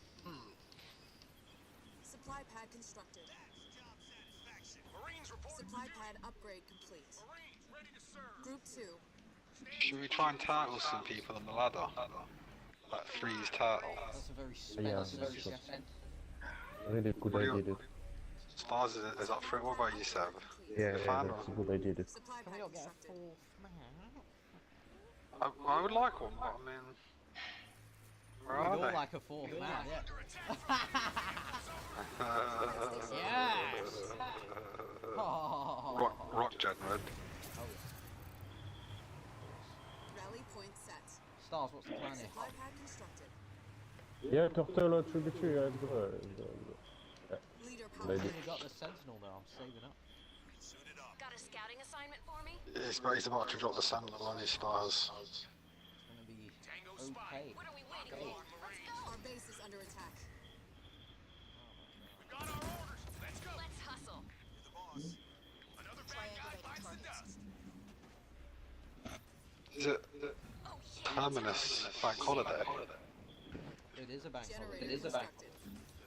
Supply pad constructed. Marines reporting Supply for pad duty. upgrade complete. Marines ready to serve. Group 2. Should we try and turtle some people on the ladder? Like freeze turtle. That's a very Yeah, expensive that's suggestion. really good What do you- idea, dude. Stars is up for it. What about you, Seb? Yeah, fan that's a or- good idea, dude. Supply Can we pad not get a constructed. fourth man? I would like one, but I mean, where We'd are all they? like a fourth man. Yeah. Yes. Yes! Oh. Rock General. Rally point set. Stars, what's the plan here? Supply pad constructed. Yeah, turtle should be true. Yeah, it's good. Leader I've power Lady. only ready. got the sentinel though, I'm saving up. Got a scouting assignment for me? He's about to drop the sentinel on his stars. It's gonna be Tango okay. spotted. What are we waiting Okay. for? Let's go! Our base is under attack. We got our orders. Let's go. Let's hustle. You're the boss. Another bad guy Triangulating bites the targets. dust. Is it Oh yeah! Terminus Bank Holiday? It is a bank Generator holiday. constructed.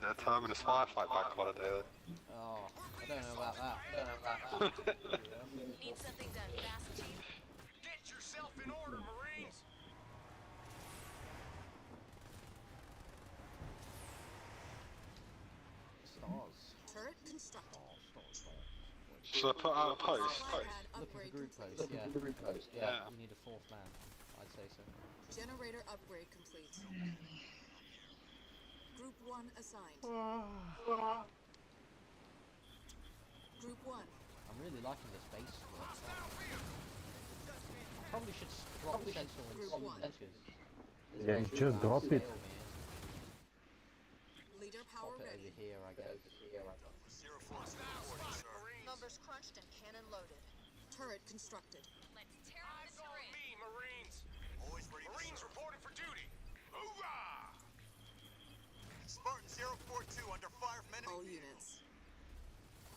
Yeah, Terminus Firefight Bank Holiday. Oh, I don't know about that. Need something done fast, Chief? Get yourself in order, Marines. Stars. Turret constructed. Oh, stars. Should I put out a post? Supply pad Look at the upgrade group complete. post, yeah. Yeah. Yeah, we need a fourth man. I'd say so. Generator upgrade complete. Group 1 assigned. Group 1. I'm really liking this base. Probably should drop the sentinel in Group some one. benches. Yeah, just drop it. Leader power Pop it ready. over here, I guess. Numbers crunched and cannon loaded. Turret constructed. Let's tear up Eyes this on ring. me, Marines. Always ready. Marines reporting for duty. Hoorah! Spartan 042 under fire from enemy. All units.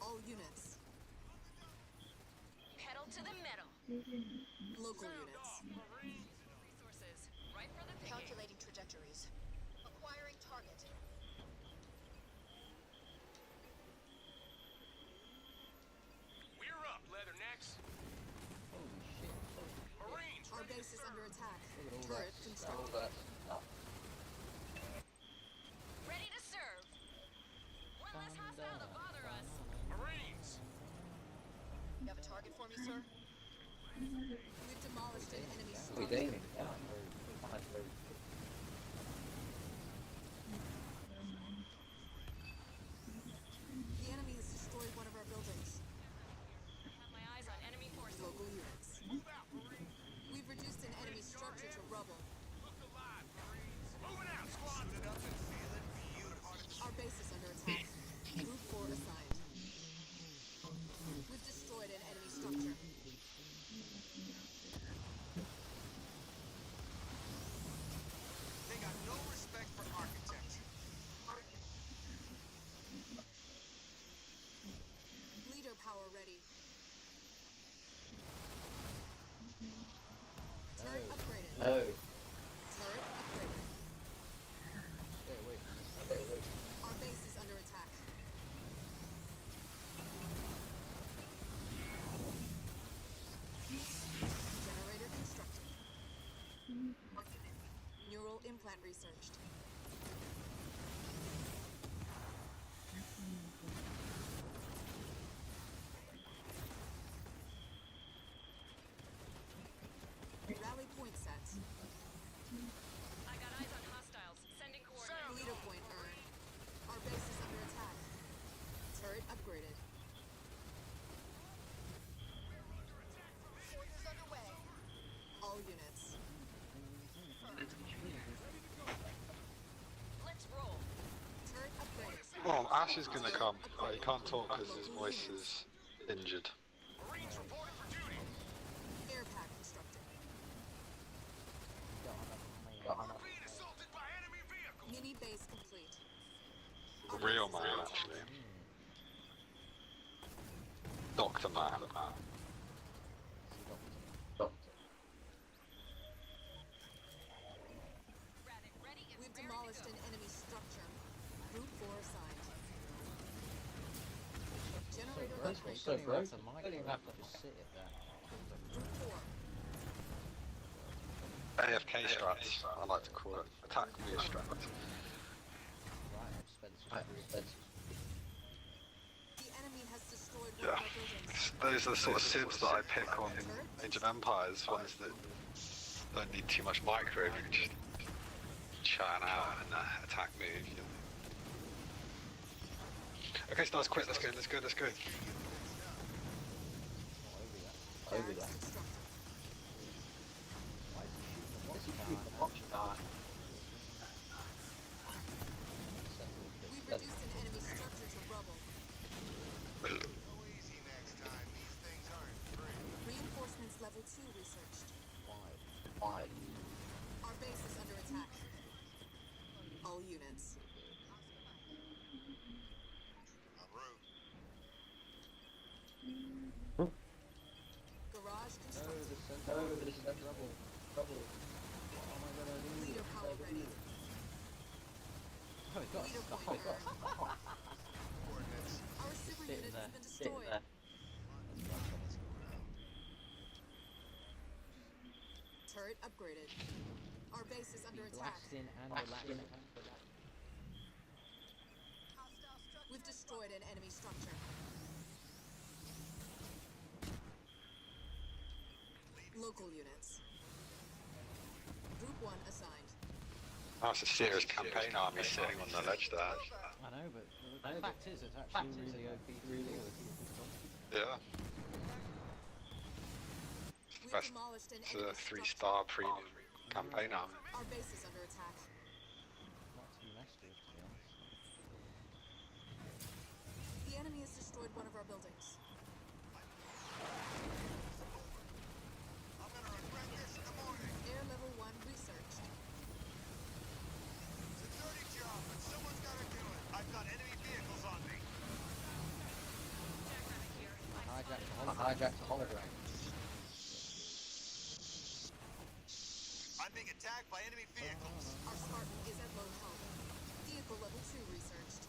All units. Pedal to the metal. Local Sound units. off, Marines. Resources. Right for the picking. Calculating trajectories. Acquiring target. We're up, Leathernecks. Holy shit. Marines Our ready to base is serve. under attack. Look at all Turret that constructed. Ready to serve. One less hostile to bother us. Marines. You have a target for me, sir? We've demolished an enemy We structure. did. The enemy has destroyed one of our buildings. I have my eyes on enemy forces. Local units. Move out, Marines. We've reduced an enemy structure to rubble. Look alive, Marines. Moving out, squad. Up and feeling beautiful. Our base is under attack. Group 4 assigned. We've destroyed an enemy structure. They got no respect for architecture. Leader power ready. Turret upgraded. No. Turret upgraded. Stay away from this. Our base is under attack. Generator constructed. Neural implant researched. Rally Ash is gonna come, but he can't talk because his voice is injured. Marines reporting for duty. Air pack constructed. We're being assaulted by enemy vehicles. Mini base complete. Real man, actually. Doctor Man. We've demolished an enemy structure. Group 4 assigned. Generator upgrade. So broken. I Don't even have to just sit it there. Group 4. AFK strats, I like to call it. Attack me strats. Right, I've spent some The enemy has destroyed one Yeah. of our buildings. Those are the sort of sibs that I pick on Age of Empires, ones that don't need too much micro, you can just churn out and attack move. You know. Okay, stars, quick, let's go. Over there. What's he doing? We've reduced an enemy structure to rubble. Go easy next time. These things aren't free. Reinforcements level 2 researched. Why? Our base is under attack. All units. En route. Garage constructed. Over this trouble. Leader power ready. Oh, it's got Leader stuff. point earned. Coordinates. Our super Sitting unit there. has been Sitting destroyed. there. Turret upgraded. Our base is under attack. Blasting and relaxing. We've destroyed an enemy structure. Local units. Group 1 assigned. That's a serious campaign army sitting on the ledge there. I know, but the fact is, it's actually really OP. Yeah. We've That's demolished an it's enemy a structure. 3-star premium campaign army. Our base is under attack. Not too messed with, to be honest. The enemy has destroyed one of our buildings. I'm gonna regret this in the morning. Air level 1 researched. It's a dirty job, but someone's gotta do it. I've got enemy vehicles on me. Hijacked the hologram. I'm being attacked by enemy vehicles. Our Spartan is at low health. Vehicle level 2 researched.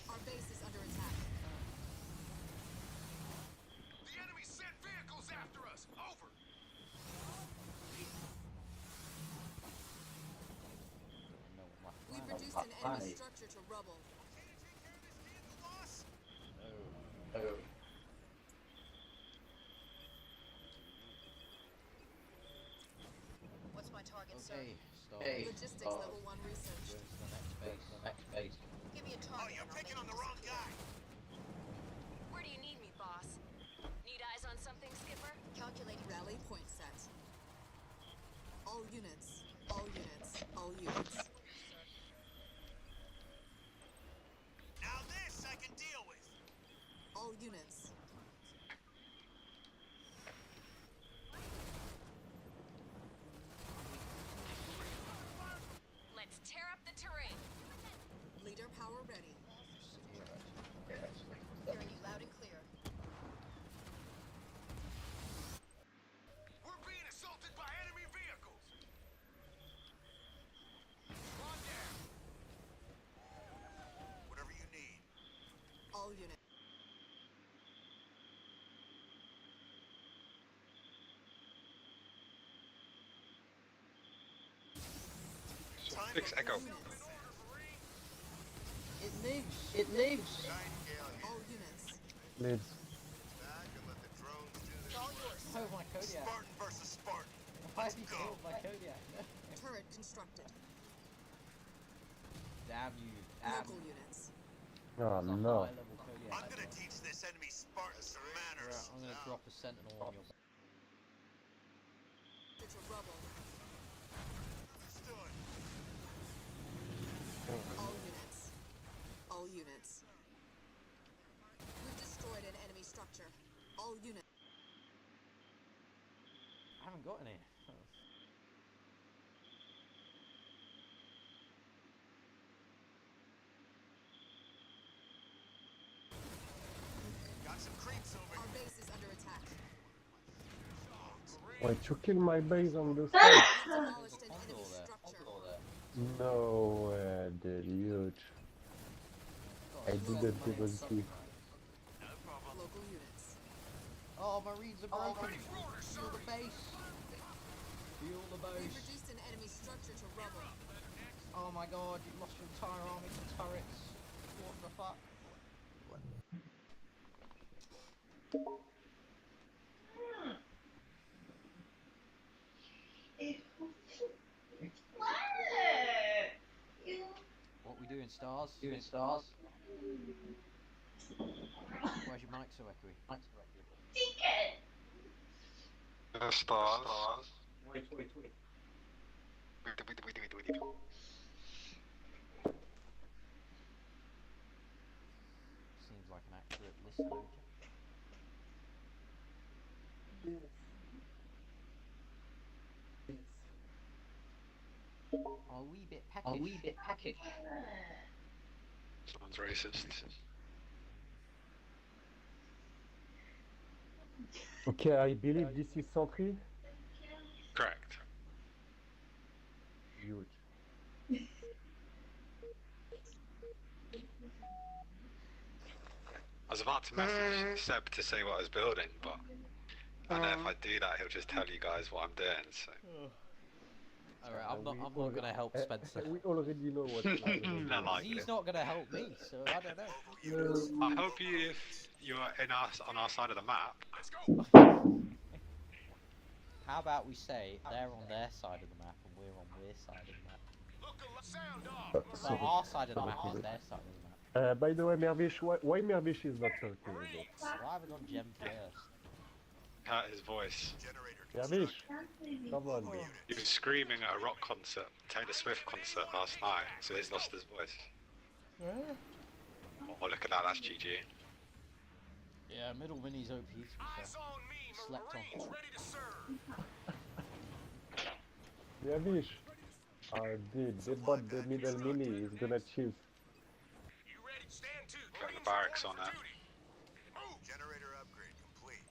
Our base is under attack. The enemy sent vehicles after us. Over. We've reduced an enemy structure to rubble. Okay to take care of this vehicle, boss? Oh. What's my target, Okay, start. Hey. Logistics level 1 researched. Go to the next base. Next base. Give me a Oh, target. you're and I'll picking make on the it wrong guy. Where do you need me, boss? Need eyes on something, Skipper? Calculating rally point set. All units. All units. All units. Now this I can deal with. All units. Let's tear up the terrain. Leader power ready. Yeah, actually. Hearing you loud and clear. We're being assaulted by enemy vehicles. Come down. Whatever you need. All units. Time Fix for Echo. movement. Order, Marine. It lives! It lives! Nightingale here. All units. Leads. Back and let the drones do It's this. all yours. Oh, my Kodiak! Spartan versus Spartan. Why have you Go. killed my Kodiak? Turret constructed. Damn you. Damn Local you. units. Oh That's a no. high level Kodiak. I'm gonna teach this enemy Spartan some manners. Right, I'm gonna drop a sentinel on your To rubble. Understood. All units. All units. structure. All units. I haven't got any. Got some creeps over Our base is under attack. Why you kill my base on the We side? demolished an enemy Condor there. structure. Condor there. No way, they're huge. I didn't even see. Local units. Oh, Marines are broken. Fuel the base. Fuel the We've base. reduced an enemy structure to rubble. Oh my god, you've lost your entire army to turrets. What the fuck? What we doing, stars? Doing stars? Where's your mic so echoey? Stars. Wait. Seems like an accurate listener. A wee bit peckish. Someone's racist. Okay, I believe this is Sentry. Correct. Huge. I was about to message Seb to say what I was building, but I know if I do that, he'll just tell you guys what I'm doing. So. Alright, I'm not gonna help Spencer. We already know what. I like He's it. not gonna help me, so I don't know. I hope if you're on our side of the map. How about we say they're on their side of the map and we're on their side of the map? Sound off. Well, our side of the map is their side of the map. By the way, Mervish, why Mervish is not talking? Well, I haven't gone gem first. Hurt his voice. Mervish, come on. He was screaming at a rock concert, Taylor Swift concert last night, so he's lost his voice. Oh, look at that, that's GG. Yeah, middle mini's OP to be fair. Slept on. Mervish. Dude, they bought the middle mini, he's gonna choose. Got the barracks on it. Generator upgrade complete.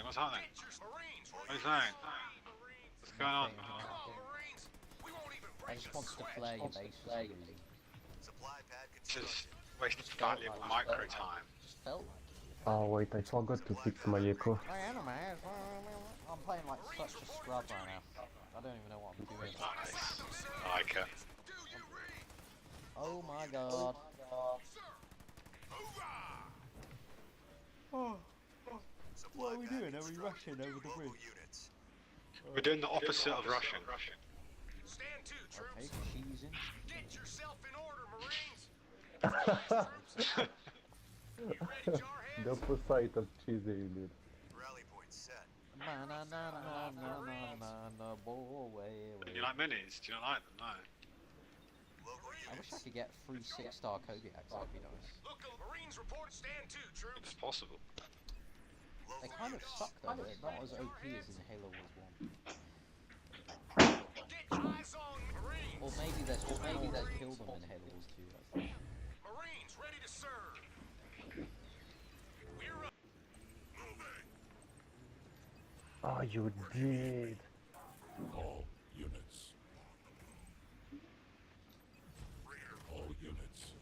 What's happening? What are you saying? What's going on? I just want to flare your base for some reason. Supply pad Just wasted valuable micro time. Just felt like it. Oh wait, I forgot to fix my echo. I'm playing like such a scrub right now. I don't even know what I'm doing. Nice. I like it. Oh my god. What are we doing? Are we rushing over the bridge? We're doing the opposite of Russian. Stand to, Okay, troops. she's in. Get yourself in order, Marines. The opposite of cheesy, dude. Rally point set. Na na na na na na na na boy. Do you like minis? Do you not like them? No. Local I wish I units. could get 3 6-star Kodiaks, that'd be nice. Look, Marines report stand to, troops. It's possible. They kind of suck though, they're not as OP as in Halo Wars 1. Get eyes on Marines. Or maybe there's kill them in Halo Wars 2, I think. Marines ready to serve. We're up. Oh, you did. All units. All units.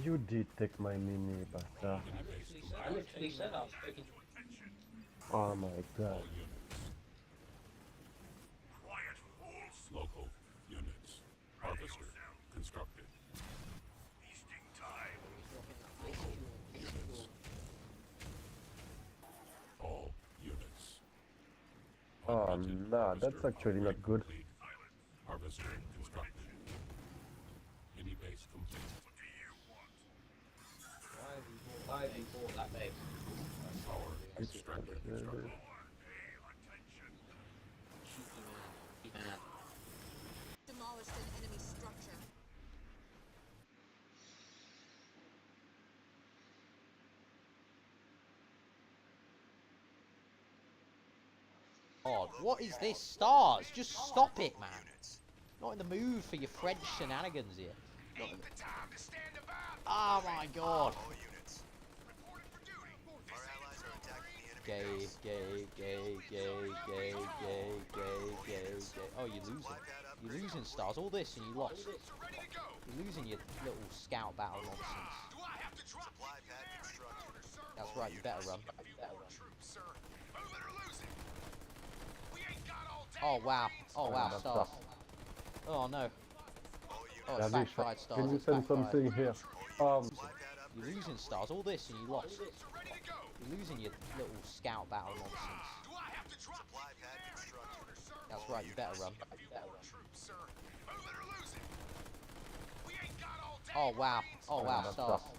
You did take my mini, bastard. I literally said I was taking. Oh my god. All units. Quiet fools. Local units. Harvester constructed. Wasting time. Local units. All units. Oh nah, that's actually not good. Complete. Harvester constructed. Mini base complete. What do you want? Why have you bought that base? Power extractor constructed. Cheeky man. Demolished an enemy structure. God, what is this? Stars, just stop it, man. Not in the mood for your French shenanigans here. Ain't the time to stand about. Oh my God. All units. Reporting for duty. Our allies are attacking the enemy Gay, base. gay, gay, gay, gay, gay, gay, gay, gay. Oh, you're losing. You're losing, Stars. All this and you lost. Ready to go. You're losing your little scout battle nonsense. Do I have to drop? Supply pad constructed. That's right, you better run. Troops, sir. Move it or lose it. We ain't got all day. Oh wow. Oh wow, that's Stars. tough. Oh no. Oh, it's Davish, backfired, Stars. can you It's send backfired. something here? You're losing, Stars. All this and you lost. You're losing your little scout battle nonsense. Do I have to drop? Supply pad constructed. That's right, you better run. Troops, sir. Move it or lose it. We ain't got all day. Oh wow. Oh wow, that's Stars. tough.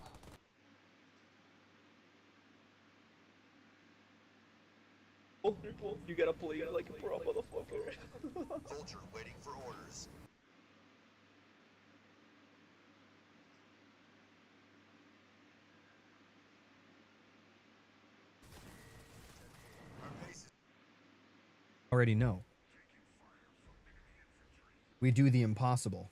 You gotta play it like a pro motherfucker. Vulture waiting for orders. Our base is Already know. We do the impossible.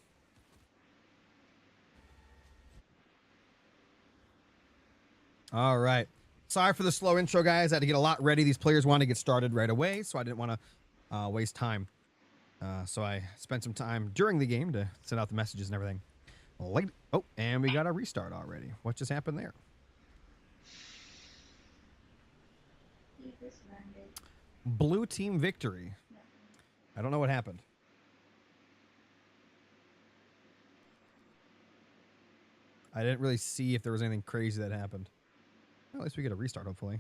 All right. Sorry for the slow intro, guys. I had to get a lot ready. These players want to get started right away, so I didn't want to waste time. So I spent some time during the game to send out the messages and everything. Late. Oh, and we got a restart already. What just happened there? Blue team victory. I don't know what happened. I didn't really see if there was anything crazy that happened. Well, at least we get a restart, hopefully.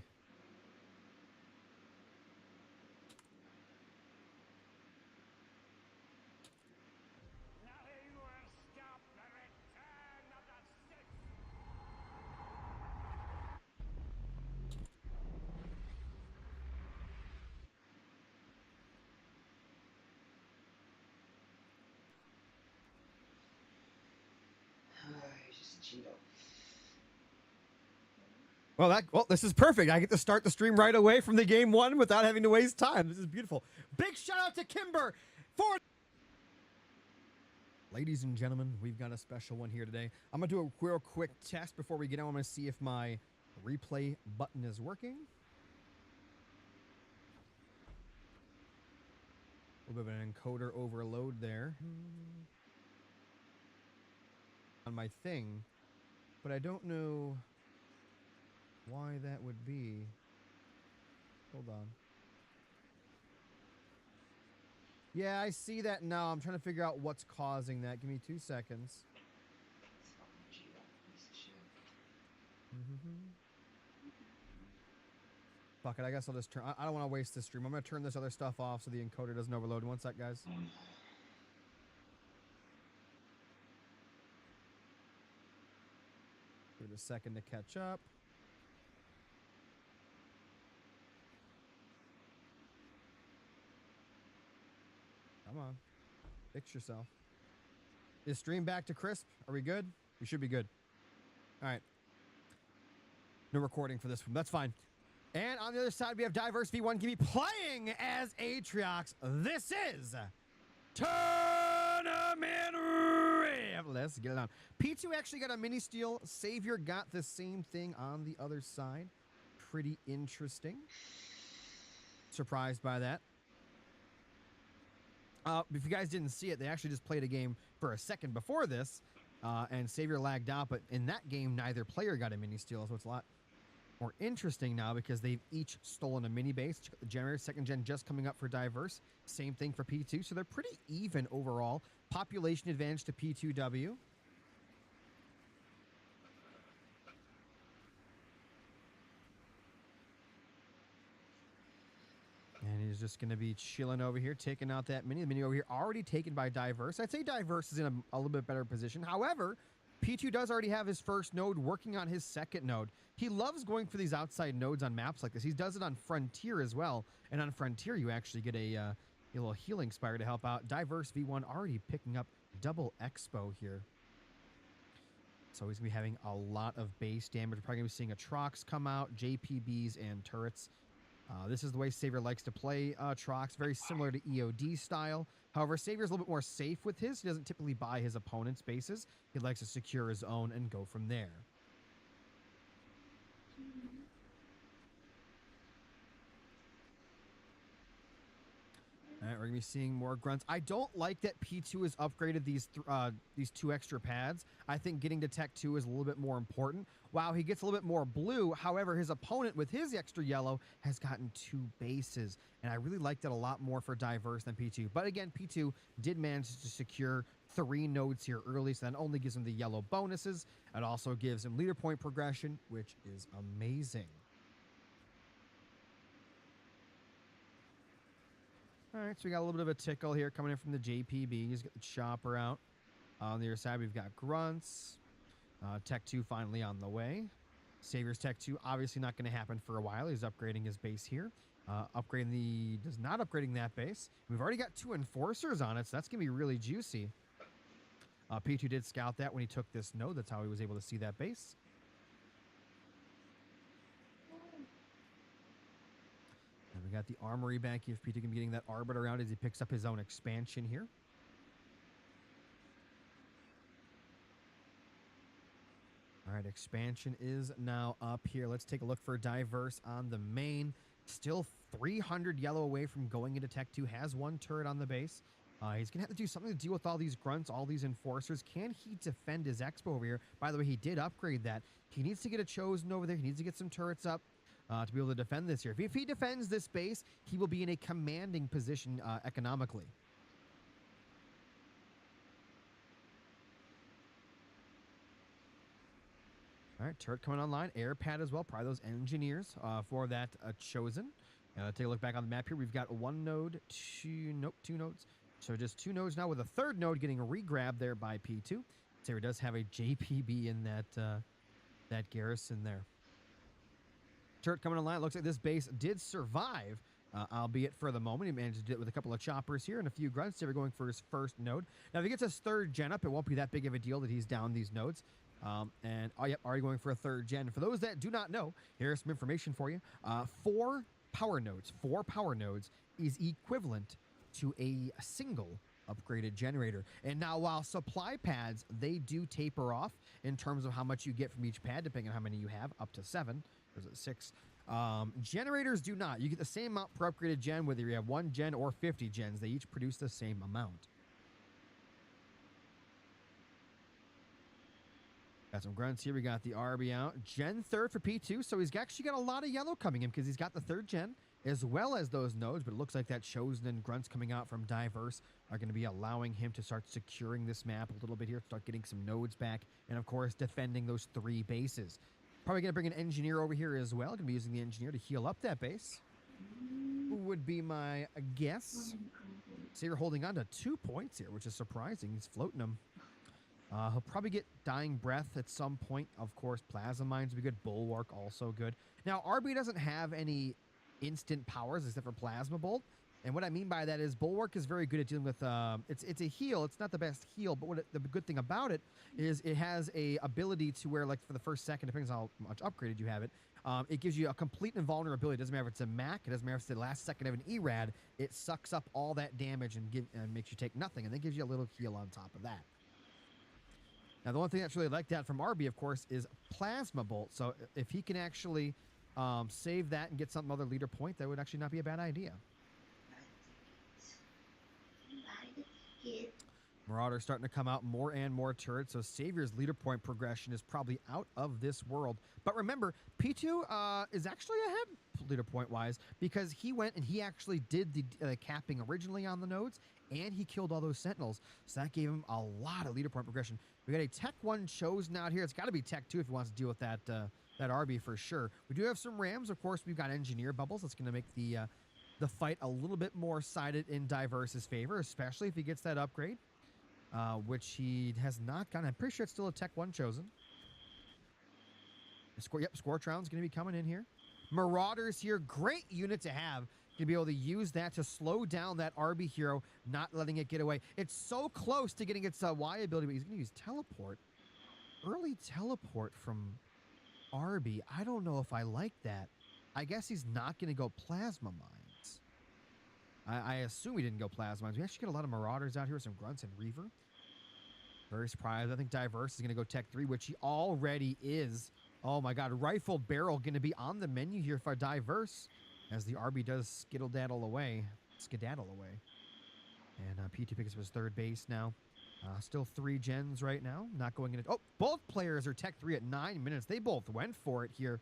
Well, this is perfect. I get to start the stream right away from the game one without having to waste time. This is beautiful. Big shout out to Kimber for... Ladies and gentlemen, we've got a special one here today. I'm going to do a real quick test before we get on. I'm going to see if my replay button is working. A little bit of an encoder overload there on my thing, but I don't know why that would be. Hold on. Yeah, I see that now. I'm trying to figure out what's causing that. Give me 2 seconds. Fuck it, I guess I'll just turn... I don't want to waste this stream. I'm going to turn this other stuff off so the encoder doesn't overload. One sec, guys. Give it a second to catch up. Come on. Fix yourself. Is stream back to crisp? Are we good? We should be good. All right. No recording for this one. That's fine. And on the other side, we have Diverse V1 Give me playing as Atriox. This is Tournament Riv. Let's get it on. P2 actually got a mini steal. Savior got the same thing on the other side. Pretty interesting. Surprised by that. If you guys didn't see it, they actually just played a game for a second before this, and Savior lagged out, but in that game, neither player got a mini steal, so it's a lot more interesting now because they've each stolen a mini base. The generator, second gen just coming up for Diverse. Same thing for P2, so they're pretty even overall. Population advantage to P2W. And he's just going to be chilling over here, taking out that mini. The mini over here already taken by Diverse. I'd say Diverse is in a little bit better position. However, P2 does already have his first node working on his second node. He loves going for these outside nodes on maps like this. He does it on Frontier as well. And on Frontier, you actually get a little healing spire to help out. Diverse V1 already picking up double Expo here. So he's going to be having a lot of base damage. We're probably going to be seeing a Trox come out, JPBs, and turrets. This is the way Savior likes to play Trox, very similar to EOD style. However, Savior's a little bit more safe with his. He doesn't typically buy his opponent's bases. He likes to secure his own and go from there. All right, we're going to be seeing more grunts. I don't like that P2 has upgraded these 2 extra pads. I think getting to Tech 2 is a little bit more important. Wow, he gets a little bit more blue. However, his opponent with his extra yellow has gotten 2 bases. And I really like that a lot more for Diverse than P2. But again, P2 did manage to secure 3 nodes here early, so that only gives him the yellow bonuses. It also gives him leader point progression, which is amazing. All right, so we got a little bit of a tickle here coming in from the JPBs. Get the chopper out. On the other side, we've got grunts. Tech 2 finally on the way. Savior's Tech 2 obviously not going to happen for a while. He's upgrading his base here. Does not upgrading that base. We've already got 2 enforcers on it, so that's going to be really juicy. P2 did scout that when he took this node. That's how he was able to see that base. And we got the armory back here. If P2 can be getting that Arbiter out as he picks up his own expansion here. All right, expansion is now up here. Let's take a look for Diverse on the main. Still 300 yellow away from going into Tech 2. Has 1 turret on the base. He's going to have to do something to deal with all these grunts, all these enforcers. Can he defend his expo over here? By the way, he did upgrade that. He needs to get a Chosen over there. He needs to get some turrets up to be able to defend this here. If he defends this base, he will be in a commanding position economically. All right, turret coming online. Air pad as well. Probably those engineers for that Chosen. Take a look back on the map here. We've got 1 node, 2 nodes. So just 2 nodes now with a 3rd node getting re-grabbed there by P2. Savior does have a JPB in that garrison there. Turret coming online. It looks like this base did survive, albeit for the moment. He managed to do it with a couple of choppers here and a few grunts. Savior going for his 1st node. Now, if he gets his 3rd gen up, it won't be that big of a deal that he's down these nodes. Yep, already going for a 3rd gen. For those that do not know, here's some information for you. 4 power nodes is equivalent to a single upgraded generator. And now, while supply pads, they do taper off in terms of how much you get from each pad, depending on how many you have, up to 7. Or is it 6? Generators do not. You get the same amount per upgraded gen, whether you have 1 gen or 50 gens. They each produce the same amount. Got some grunts here. We got the RB out. Gen 3rd for P2. So he's actually got a lot of yellow coming in because he's got the 3rd gen as well as those nodes. But it looks like that Chosen and grunts coming out from Diverse are going to be allowing him to start securing this map a little bit here. Start getting some nodes back. And, of course, defending those 3 bases. Probably going to bring an engineer over here as well. Going to be using the engineer to heal up that base. Who would be my guess? So you're holding on to 2 points here, which is surprising. He's floating them. He'll probably get Dying Breath at some point. Of course, Plasma Mines would be good. Bulwark also good. Now, RB doesn't have any instant powers except for Plasma Bolt. And what I mean by that is Bulwark is very good at dealing with... it's a heal. It's not the best heal, but the good thing about it is it has a ability to where, like, for the first second, depending on how much upgraded you have it, it gives you a complete invulnerability. It doesn't matter if it's a MAC. It doesn't matter if it's the last second of an ERAD. It sucks up all that damage and makes you take nothing. And then gives you a little heal on top of that. Now, the one thing that's really like that from RB, of course, is Plasma Bolt. So if he can actually save that and get some other leader point, that would actually not be a bad idea. Marauder's starting to come out more and more turrets, so Savior's leader point progression is probably out of this world. But remember, P2 is actually ahead leader point-wise because he went and he actually did the capping originally on the nodes, and he killed all those Sentinels, so that gave him a lot of leader point progression. We got a Tech 1 Chosen out here. It's got to be Tech 2 if he wants to deal with that RB for sure. We do have some Rams. Of course, we've got Engineer Bubbles. That's going to make the fight a little bit more sided in Diverse's favor, especially if he gets that upgrade, which he has not gotten. I'm pretty sure it's still a Tech 1 Chosen. Scortron's going to be coming in here. Marauders here. Great unit to have. To be able to use that to slow down that RB hero, not letting it get away. It's so close to getting its Y ability, but he's going to use teleport. Early teleport from RB. I don't know if I like that. I guess he's not going to go plasma mines. I assume he didn't go plasma mines. We actually get a lot of marauders out here, some grunts and reaver. Very surprised. I think Diverse is going to go Tech 3, which he already is. Oh my God, rifle barrel going to be on the menu here for Diverse as the RB does skedaddle away. And P2 picks up his third base now. Still 3 gens right now. Not going into... Oh, both players are Tech 3 at 9 minutes. They both went for it here.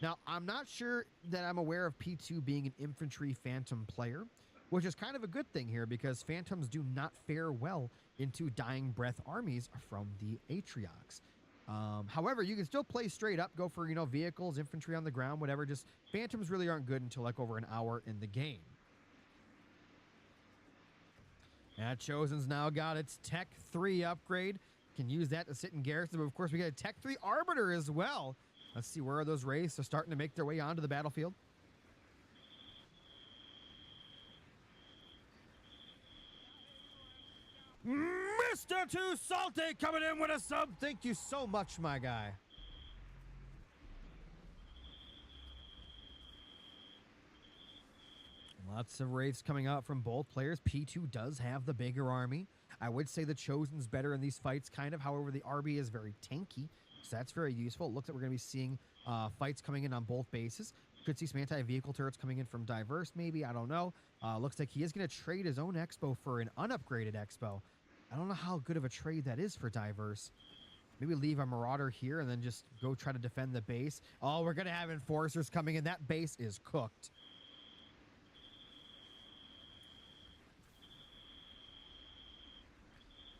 Now, I'm not sure that I'm aware of P2 being an infantry phantom player, which is kind of a good thing here because phantoms do not fare well into dying breath armies from the Atriox. However, you can still play straight up, go for, vehicles, infantry on the ground, whatever. Just phantoms really aren't good until like over an hour in the game. And Chosen's now got its Tech 3 upgrade. Can use that to sit in garrison, but of course we got a Tech 3 Arbiter as well. Let's see, where are those wraiths? They're starting to make their way onto the battlefield. Mr. Too Salty coming in with a sub. Thank you so much, my guy. Lots of wraiths coming out from both players. P2 does have the bigger army. I would say the Chosen's better in these fights, kind of. However, the RB is very tanky, so that's very useful. It looks like we're going to be seeing fights coming in on both bases. Could see some anti-vehicle turrets coming in from Diverse, maybe. I don't know. Looks like he is going to trade his own Expo for an unupgraded Expo. I don't know how good of a trade that is for Diverse. Maybe leave a Marauder here and then just go try to defend the base. Oh, we're going to have Enforcers coming in. That base is cooked.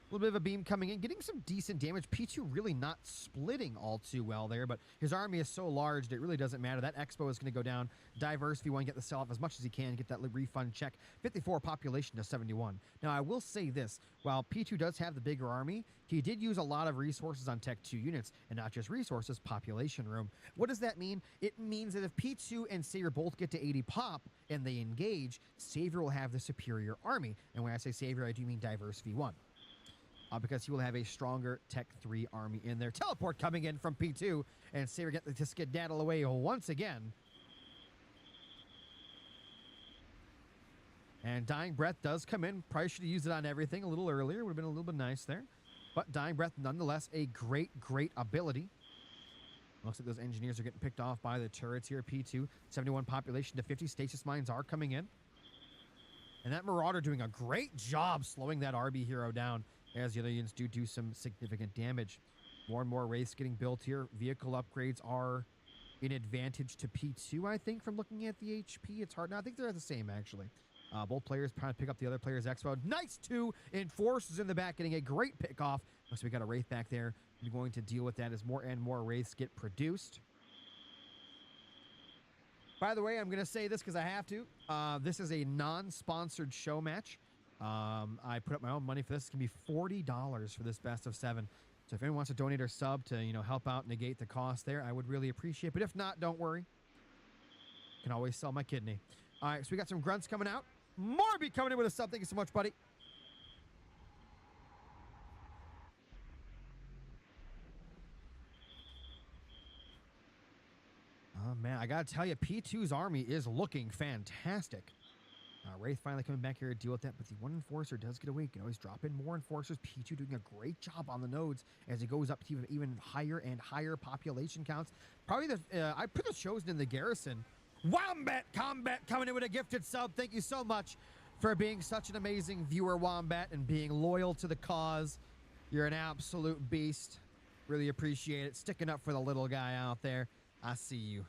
A little bit of a beam coming in, getting some decent damage. P2 really not splitting all too well there, but his army is so large that it really doesn't matter. That Expo is going to go down. Diverse, if you want to get the sell-off as much as he can, get that refund check. 54 population to 71. Now, I will say this. While P2 does have the bigger army, he did use a lot of resources on Tech 2 units, and not just resources, population room. What does that mean? It means that if P2 and Savior both get to 80 pop and they engage, Savior will have the superior army. And when I say Savior, I do mean Diverse V1. Because he will have a stronger Tech 3 army in there. Teleport coming in from P2, and Savior getting to skedaddle away once again. And Dying Breath does come in. Probably should have used it on everything a little earlier. Would have been a little bit nice there. But Dying Breath, nonetheless, a great, great ability. Looks like those engineers are getting picked off by the turrets here. P2, 71 population to 50. Stasis mines are coming in. And that Marauder doing a great job slowing that RB hero down, as the other units do some significant damage. More and more wraiths getting built here. Vehicle upgrades are an advantage to P2, I think, from looking at the HP. It's hard. No, I think they're the same, actually. Both players trying to pick up the other player's Expo. Nice 2 Enforcers in the back, getting a great pick off. So we got a Wraith back there. We're going to deal with that as more and more Wraiths get produced. By the way, I'm going to say this because I have to. This is a non-sponsored show match. I put up my own money for this. It's going to be $40 for this best of 7. So if anyone wants to donate or sub to, help out, negate the cost there, I would really appreciate it. But if not, don't worry. Can always sell my kidney. All right, so we got some grunts coming out. Morby coming in with a sub. Thank you so much, buddy. Oh, man, I got to tell you, P2's army is looking fantastic. Wraith finally coming back here to deal with that, but the one Enforcer does get away. You can always drop in more Enforcers. P2 doing a great job on the nodes as it goes up to even higher and higher population counts. Probably I put the Chosen in the garrison. Wombat Combat coming in with a gifted sub. Thank you so much for being such an amazing viewer, Wombat, and being loyal to the cause. You're an absolute beast. Really appreciate it. Sticking up for the little guy out there. I see you.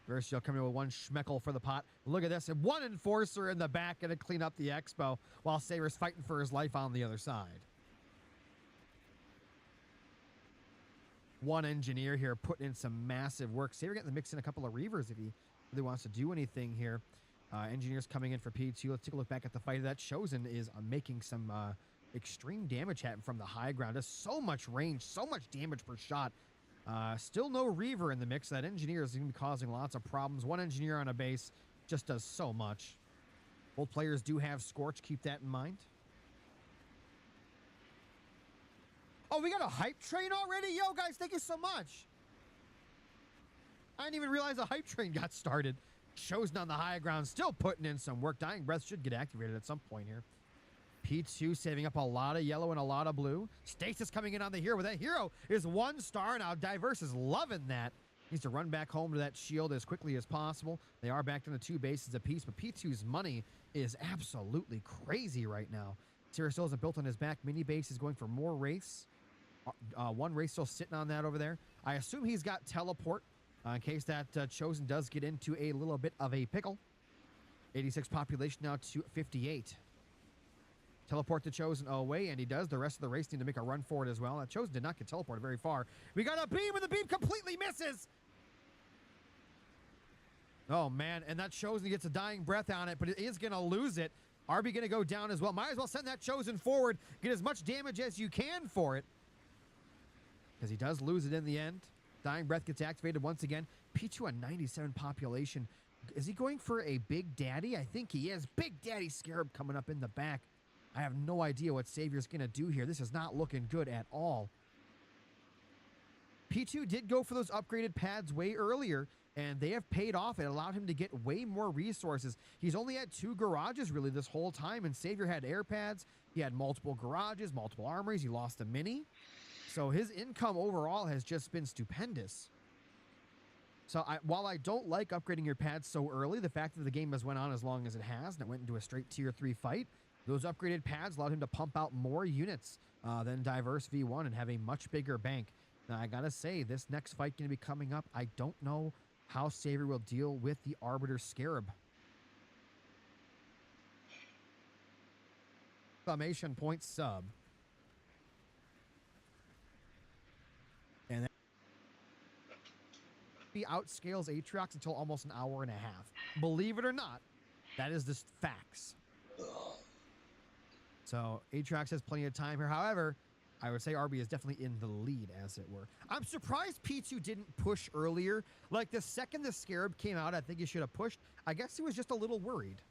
Versio coming in with one schmeckle for the pot. Look at this. And one Enforcer in the back going to clean up the Expo while Saber's fighting for his life on the other side. One engineer here putting in some massive work. Saber getting to mix in a couple of Reavers if he really wants to do anything here. Engineers coming in for P2. Let's take a look back at the fight. That Chosen is making some extreme damage at him from the high ground. There's so much range, so much damage per shot. Still no Reaver in the mix. That engineer is going to be causing lots of problems. One engineer on a base just does so much. Both players do have Scorch. Keep that in mind. Oh, we got a hype train already? Yo, guys, thank you so much. I didn't even realize the hype train got started. Chosen on the high ground, still putting in some work. Dying Breath should get activated at some point here. P2 saving up a lot of yellow and a lot of blue. Stasis coming in on the hero, but that hero is 1 star now. Diverse is loving that. Needs to run back home to that shield as quickly as possible. They are back down to 2 bases apiece, but P2's money is absolutely crazy right now. Sierra still hasn't built on his back. Mini base is going for more race. 1 race still sitting on that over there. I assume he's got teleport in case that Chosen does get into a little bit of a pickle. 86 population now to 58. Teleport to Chosen away, and he does. The rest of the race need to make a run for it as well. That Chosen did not get teleported very far. We got a beam, and the beam completely misses. Oh, man, and that Chosen gets a Dying Breath on it, but it is going to lose it. RB going to go down as well. Might as well send that Chosen forward. Get as much damage as you can for it. Because he does lose it in the end. Dying Breath gets activated once again. P2 on 97 population. Is he going for a Big Daddy? I think he is. Big Daddy Scarab coming up in the back. I have no idea what Savior's going to do here. This is not looking good at all. P2 did go for those upgraded pads way earlier, and they have paid off. It allowed him to get way more resources. He's only had 2 garages really this whole time, and Savior had air pads. He had multiple garages, multiple armories. He lost a mini. So his income overall has just been stupendous. So while I don't like upgrading your pads so early, the fact that the game has went on as long as it has, and it went into a straight tier 3 fight, those upgraded pads allowed him to pump out more units than Diverse V1 and have a much bigger bank. Now, I gotta say, this next fight going to be coming up. I don't know how Savior will deal with the Arbiter Scarab. Exclamation point sub. And then he outscales Atriox until almost an hour and a half. Believe it or not, that is just facts. So Atriox has plenty of time here. However, I would say RB is definitely in the lead, as it were. I'm surprised P2 didn't push earlier. Like, the second the Scarab came out, I think he should have pushed. I guess he was just a little worried.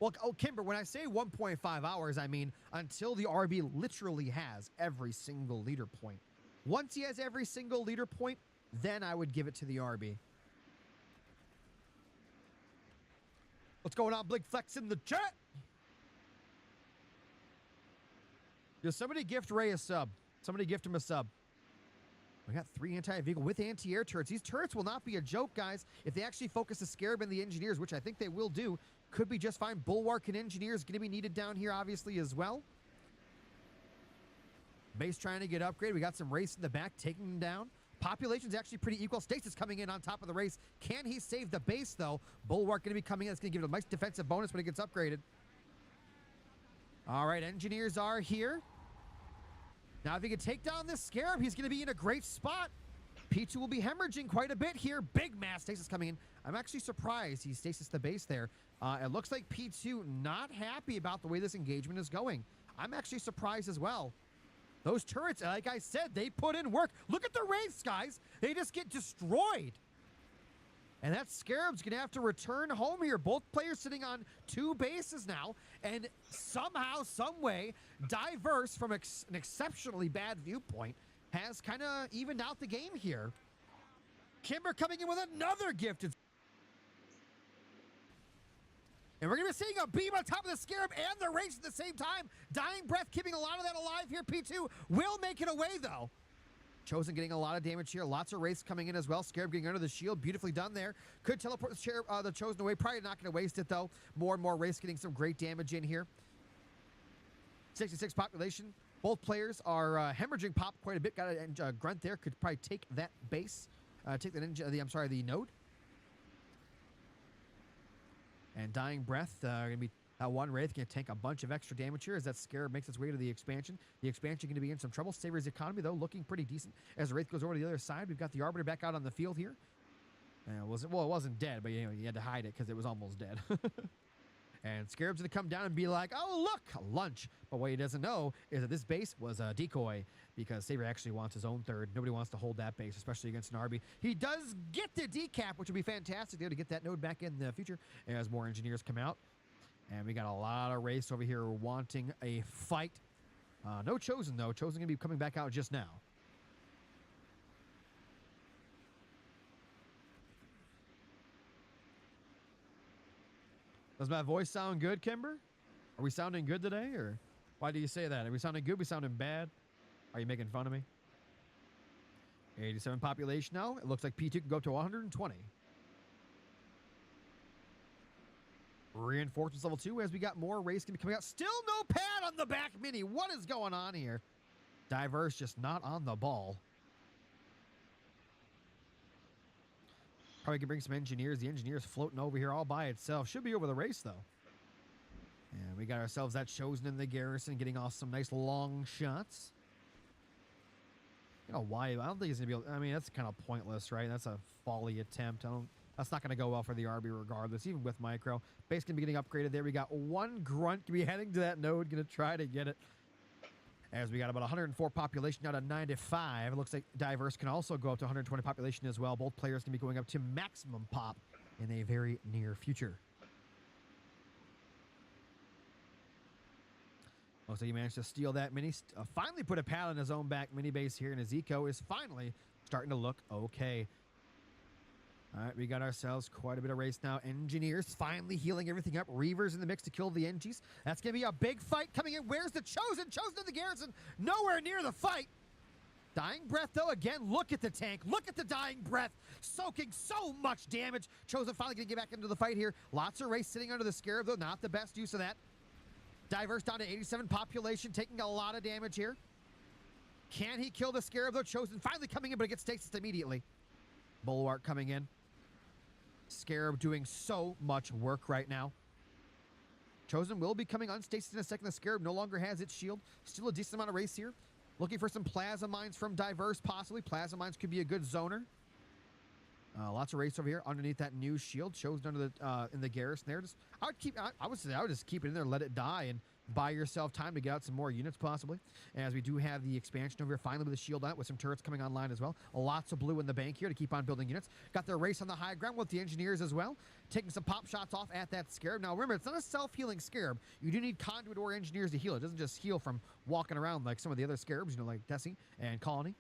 Well, oh, Kimber, when I say 1.5 hours, I mean until the RB literally has every single leader point. Once he has every single leader point, then I would give it to the RB. What's going on, Blig Flex in the chat? Does somebody gift Ray a sub? Somebody gift him a sub. We got 3 anti-vehicle with anti-air turrets. These turrets will not be a joke, guys. If they actually focus the Scarab and the Engineers, which I think they will do, could be just fine. Bulwark and Engineers going to be needed down here, obviously, as well. Base trying to get upgraded. We got some race in the back, taking them down. Population's actually pretty equal. Stasis coming in on top of the race. Can he save the base, though? Bulwark going to be coming in. That's going to give it a nice defensive bonus when it gets upgraded. All right, Engineers are here. Now, if he can take down this Scarab, he's going to be in a great spot. P2 will be hemorrhaging quite a bit here. Big mass Stasis coming in. I'm actually surprised he stasis the base there. It looks like P2 not happy about the way this engagement is going. I'm actually surprised as well. Those turrets, like I said, they put in work. Look at the race, guys. They just get destroyed. And that Scarab's going to have to return home here. Both players sitting on 2 bases now. And somehow, some way, Diverse, from an exceptionally bad viewpoint, has kind of evened out the game here. Kimber coming in with another gifted. And we're going to be seeing a beam on top of the Scarab and the race at the same time. Dying Breath keeping a lot of that alive here. P2 will make it away, though. Chosen getting a lot of damage here. Lots of race coming in as well. Scarab getting under the shield. Beautifully done there. Could teleport the Chosen away. Probably not going to waste it, though. More and more race getting some great damage in here. 66 population. Both players are hemorrhaging pop quite a bit. Got a grunt there. Could probably take that base. Take that the node. And Dying Breath going to be that one Wraith going to tank a bunch of extra damage here as that Scarab makes its way to the expansion. The expansion going to be in some trouble. Savior's economy, though, looking pretty decent. As the Wraith goes over to the other side, we've got the Arbiter back out on the field here. It wasn't dead, but you had to hide it because it was almost dead. And Scarab's going to come down and be like, oh, look, lunch. But what he doesn't know is that this base was a decoy because Savior actually wants his own third. Nobody wants to hold that base, especially against an RB. He does get the decap, which would be fantastic there to get that node back in the future as more Engineers come out. And we got a lot of race over here wanting a fight. No Chosen, though. Chosen going to be coming back out just now. Does my voice sound good, Kimber? Are we sounding good today, or why do you say that? Are we sounding good? We sounding bad? Are you making fun of me? 87 population now. It looks like P2 can go up to 120. Reinforcements level 2 as we got more race going to be coming out. Still no pad on the back mini. What is going on here? Diverse just not on the ball. Probably can bring some engineers. The engineers floating over here all by itself. Should be over the race, though. And we got ourselves that Chosen in the Garrison getting off some nice long shots. You know why? I don't think he's going to be able... I mean, that's kind of pointless, right? That's a folly attempt. That's not going to go well for the RB regardless, even with micro. Base going to be getting upgraded there. We got one grunt going to be heading to that node, going to try to get it. As we got about 104 population out of 95. It looks like Diverse can also go up to 120 population as well. Both players can be going up to maximum pop in a very near future. Looks like he managed to steal that mini. Finally put a pal in his own back mini base here, and his eco is finally starting to look okay. All right, we got ourselves quite a bit of race now. Engineers finally healing everything up. Reavers in the mix to kill the Engies. That's going to be a big fight coming in. Where's the Chosen? Chosen in the Garrison. Nowhere near the fight. Dying Breath, though. Again, look at the tank. Look at the Dying Breath. Soaking so much damage. Chosen finally going to get back into the fight here. Lots of race sitting under the Scarab, though. Not the best use of that. Diverse down to 87 population, taking a lot of damage here. Can he kill the Scarab, though? Chosen finally coming in, but it gets stasis immediately. Bulwark coming in. Scarab doing so much work right now. Chosen will be coming unstasis in a second. The Scarab no longer has its shield. Still a decent amount of race here. Looking for some plasma mines from Diverse, possibly. Plasma mines could be a good zoner. Lots of race over here underneath that new shield. Chosen under the in the Garrison there. I would just keep it in there, let it die, and buy yourself time to get out some more units possibly. As we do have the expansion over here finally with the shield out with some turrets coming online as well. Lots of blue in the bank here to keep on building units. Got their race on the high ground with the engineers as well. Taking some pop shots off at that Scarab. Now remember, it's not a self-healing Scarab. You do need conduit or engineers to heal. It doesn't just heal from walking around like some of the other Scarabs, you know, like Tessie and Colony.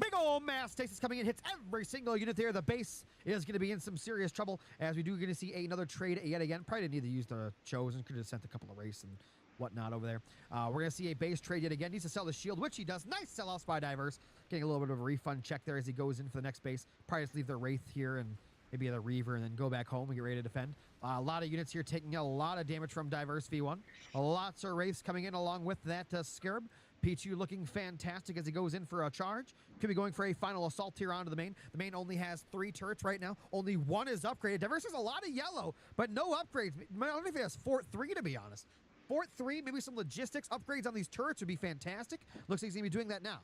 Big old mass stasis coming in, hits every single unit there. The base is going to be in some serious trouble as we do going to see another trade yet again. Probably didn't need to use the Chosen. Could have sent a couple of race and whatnot over there. We're going to see a base trade yet again. Needs to sell the shield, which he does. Nice sell-offs by Diverse. Getting a little bit of a refund check there as he goes in for the next base. Probably just leave the Wraith here and maybe the Reaver and then go back home and get ready to defend. A lot of units here taking a lot of damage from Diverse V1. Lots of Wraiths coming in along with that Scarab. P2 looking fantastic as he goes in for a charge. Could be going for a final assault here onto the main. The main only has 3 turrets right now. Only 1 is upgraded. Diverse has a lot of yellow, but no upgrades. I don't know if it has Fort 3 to be honest. Fort 3, maybe some logistics upgrades on these turrets would be fantastic. Looks like he's going to be doing that now.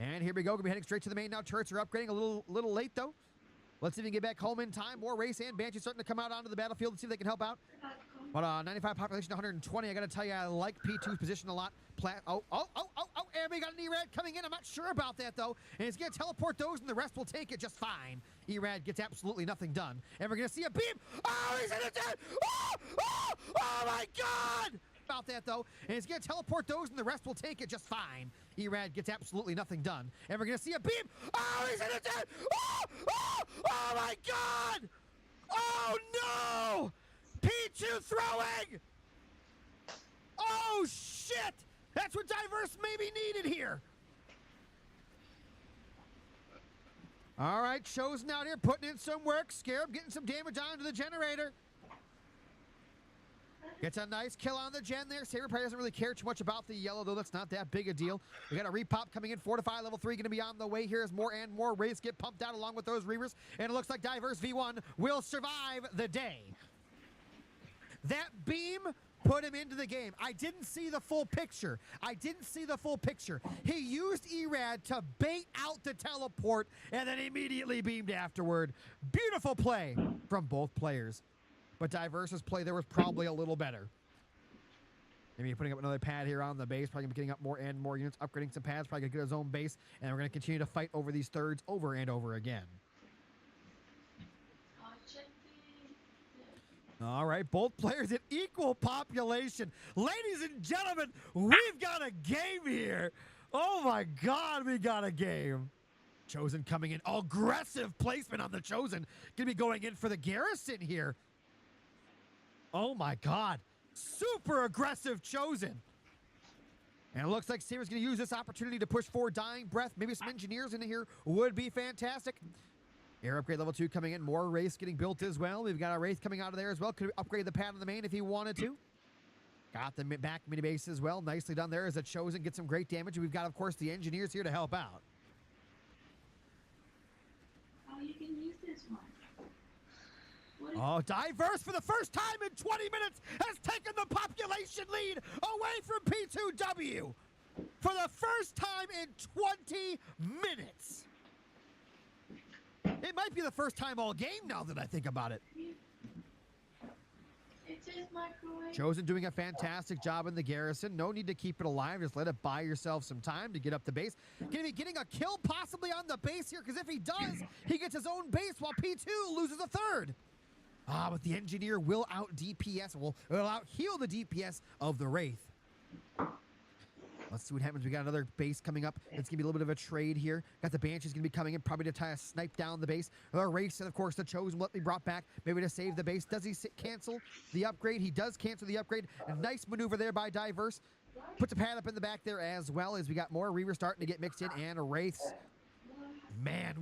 And here we go. Going to be heading straight to the main now. Turrets are upgrading a little late though. Let's see if we can get back home in time. More race and Banshee starting to come out onto the battlefield. Let's see if they can help out. But 95 population, 120. I got to tell you, I like P2's position a lot. And we got an Erad coming in. I'm not sure about that, though. And he's going to teleport those, and the rest will take it just fine. Erad gets absolutely nothing done. And we're going to see a beam. Oh, he's in it dead. Oh, my God. About that, though. And he's going to teleport those, and the rest will take it just fine. Erad gets absolutely nothing done. And we're going to see a beam. Oh, he's in it dead. Oh, my God. Oh, no. P2 throwing! Oh, shit! That's what Diverse maybe needed here. All right, Chosen out here putting in some work. Scarab getting some damage onto the generator. Gets a nice kill on the gen there. Saber probably doesn't really care too much about the yellow, though. That's not that big a deal. We got a repop coming in. Fortify level 3 going to be on the way here as more and more Wraiths get pumped out along with those Reavers. And it looks like Diverse V1 will survive the day. That beam put him into the game. I didn't see the full picture. He used Erad to bait out the teleport and then immediately beamed afterward. Beautiful play from both players. But Diverse's play there was probably a little better. Maybe putting up another pad here on the base. Probably going to be getting up more and more units. Upgrading some pads. Probably going to get his own base. And we're going to continue to fight over these thirds over and over again. All right, both players at equal population. Ladies and gentlemen, we've got a game here. Oh my God, we got a game. Chosen coming in. Aggressive placement on the Chosen. Gonna be going in for the Garrison here. Oh my God. Super aggressive Chosen. And it looks like Saber's going to use this opportunity to push forward Dying Breath. Maybe some engineers in here would be fantastic. Air upgrade level 2 coming in. More Wraiths getting built as well. We've got a Wraith coming out of there as well. Could upgrade the pad on the main if he wanted to. Got the back mini base as well. Nicely done there as a Chosen gets some great damage. We've got, of course, the engineers here to help out. Oh, you can use this one. Oh, Diverse for the first time in 20 minutes has taken the population lead away from P2W for the first time in 20 minutes. It might be the first time all game now that I think about it. It says microwave. Chosen doing a fantastic job in the Garrison. No need to keep it alive. Just let it buy yourself some time to get up the base. Gonna be getting a kill possibly on the base here, because if he does, he gets his own base while P2 loses a third. But the engineer will out DPS, will out heal the DPS of the Wraith. Let's see what happens. We got another base coming up. It's going to be a little bit of a trade here. Got the Banshees going to be coming in, probably to try to snipe down the base. The Wraiths, and of course, the Chosen will be brought back, maybe to save the base. Does he cancel the upgrade? He does cancel the upgrade. A nice maneuver there by Diverse. Puts a pad up in the back there as well, as we got more Reaver starting to get mixed in, and Wraiths. Man.